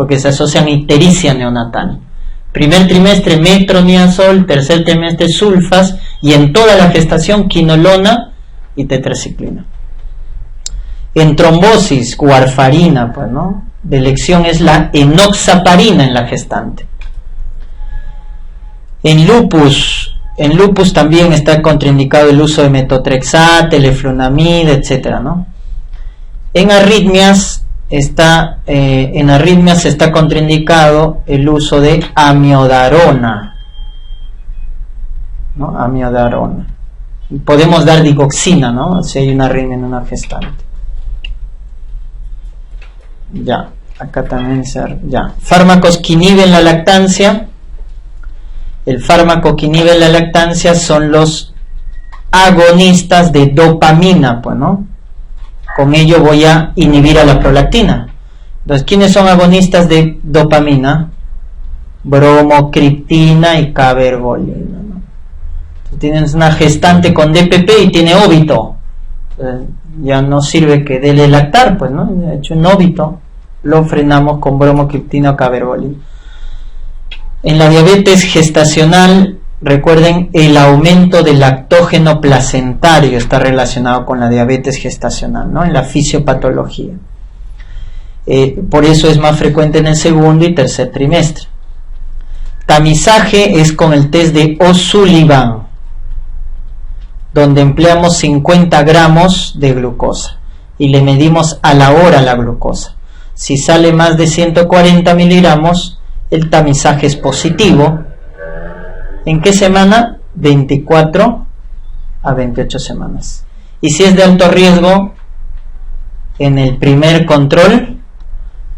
porque se asocian a ictericia neonatal. Primer trimestre metronidazol, tercer trimestre sulfas, y en toda la gestación quinolona y tetraciclina. En trombosis, warfarina, pues, ¿no? De elección es la enoxaparina en la gestante. En lupus también está contraindicado el uso de metotrexate, leflunomida, etcétera, ¿no? En arritmias está contraindicado el uso de amiodarona, ¿no? Amiodarona. Podemos dar digoxina, ¿no? Si hay una arritmia en una gestante. Ya, acá también fármacos que inhiben la lactancia. El fármaco que inhibe la lactancia son los agonistas de dopamina, pues, ¿no? Con ello voy a inhibir a la prolactina. Entonces, ¿quiénes son agonistas de dopamina? Bromocriptina y cabergolina, ¿no? Entonces, tienes una gestante con DPP y tiene óbito. Ya no sirve que dele lactar, pues, ¿no? De hecho, un óbito lo frenamos con bromocriptina o cabergolina. En la diabetes gestacional, recuerden, el aumento del lactógeno placentario está relacionado con la diabetes gestacional, ¿no? En la fisiopatología. Por eso es más frecuente en el segundo y tercer trimestre. Tamizaje es con el test de O'Sullivan, donde empleamos 50 gramos de glucosa y le medimos a la hora la glucosa. Si sale más de 140 miligramos, el tamizaje es positivo. ¿En qué semana? 24 a 28 semanas. Y si es de alto riesgo, en el primer control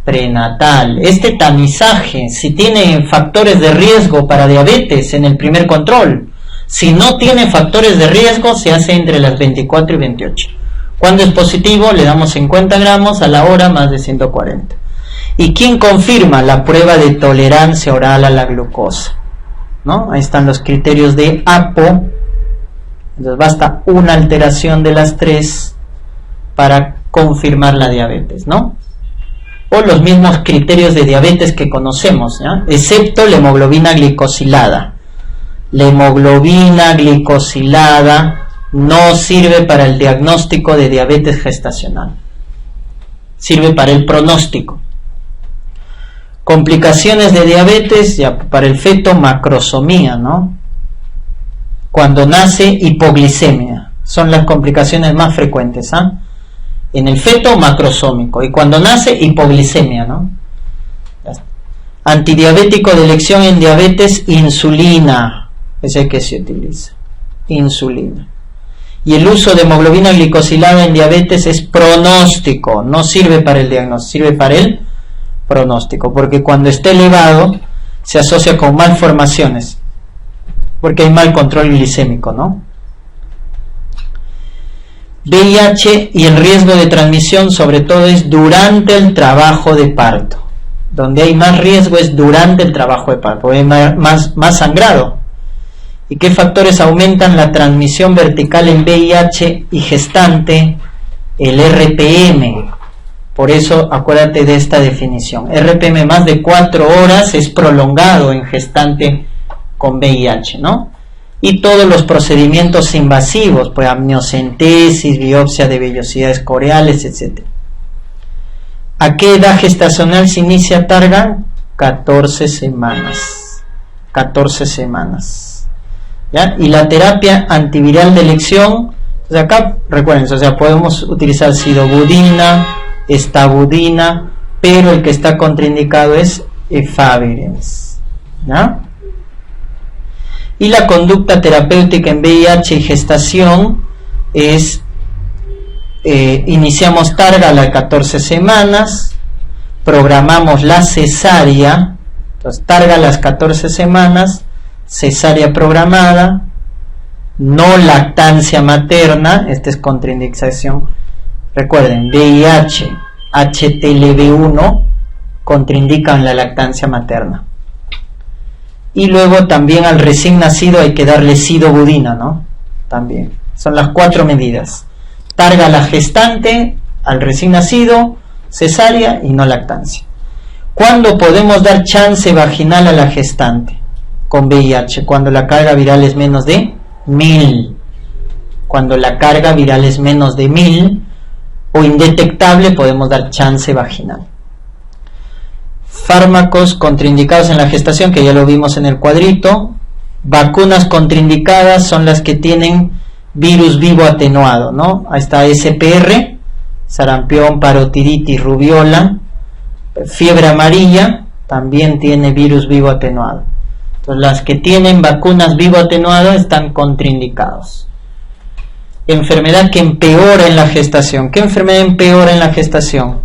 prenatal. Este tamizaje, si tiene factores de riesgo para diabetes, en el primer control. Si no tiene factores de riesgo, se hace entre las 24 y 28. Cuando es positivo, le damos 50 gramos a la hora más de 140. ¿Y quién confirma la prueba de tolerancia oral a la glucosa? ¿No? Ahí están los criterios de APO. Entonces basta una alteración de las tres para confirmar la diabetes, ¿no? O los mismos criterios de diabetes que conocemos, ¿ya? Excepto la hemoglobina glicosilada. La hemoglobina glicosilada no sirve para el diagnóstico de diabetes gestacional. Sirve para el pronóstico. Complicaciones de diabetes, ya para el feto, macrosomía, ¿no? Cuando nace, hipoglicemia. Son las complicaciones más frecuentes, ¿ah? En el feto, macrosómico. Y cuando nace, hipoglicemia, ¿no? Antidiabético de elección en diabetes, insulina. Es el que se utiliza. Insulina. Y el uso de hemoglobina glicosilada en diabetes es pronóstico. No sirve para el diagnóstico, sirve para el pronóstico, porque cuando esté elevado se asocia con malformaciones, porque hay mal control glicémico, ¿no? VIH y el riesgo de transmisión sobre todo es durante el trabajo de parto. Donde hay más riesgo es durante el trabajo de parto, porque hay más sangrado. ¿Y qué factores aumentan la transmisión vertical en VIH y gestante? El RPM. Por eso acuérdate de esta definición. RPM más de 4 horas es prolongado en gestante con VIH, ¿no? Y todos los procedimientos invasivos, pues amniocentesis, biopsia de vellosidades coreales, etc. ¿A qué edad gestacional se inicia Targa? 14 semanas. 14 semanas. ¿Ya? Y la terapia antiviral de elección, pues acá recuerden, o sea, podemos utilizar sidobudina, estabudina, pero el que está contraindicado es efavirenz, ¿ya? Y la conducta terapéutica en VIH y gestación es iniciamos Targa a las 14 semanas, programamos la cesárea, entonces Targa a las 14 semanas, cesárea programada, no lactancia materna, esta es contraindicación. Recuerden, VIH, HTLV1 contraindican la lactancia materna. Y luego también al recién nacido hay que darle sidobudina, ¿no? También. Son las 4 medidas. Targa a la gestante, al recién nacido, cesárea y no lactancia. ¿Cuándo podemos dar chance vaginal a la gestante con VIH? Cuando la carga viral es menos de 1000. Cuando la carga viral es menos de 1000 o indetectable, podemos dar chance vaginal. Fármacos contraindicados en la gestación, que ya lo vimos en el cuadrito. Vacunas contraindicadas son las que tienen virus vivo atenuado, ¿no? Ahí está SPR, sarampión, parotiritis, rubiola. Fiebre amarilla también tiene virus vivo atenuado. Entonces, las que tienen vacunas vivo atenuado están contraindicados. Enfermedad que empeora en la gestación. ¿Qué enfermedad empeora en la gestación?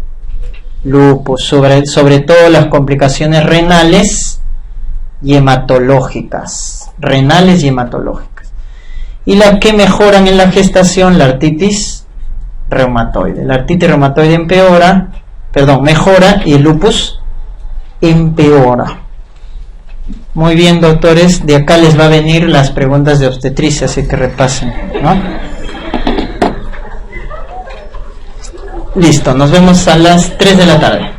Lupus, sobre todo las complicaciones renales y hematológicas. Renales y hematológicas. Y las que mejoran en la gestación, la artritis reumatoide. La artritis reumatoide mejora, y el lupus empeora. Muy bien, doctores, de acá les va a venir las preguntas de obstetricia, así que repasen, ¿no? Listo, nos vemos a las 3 de la tarde.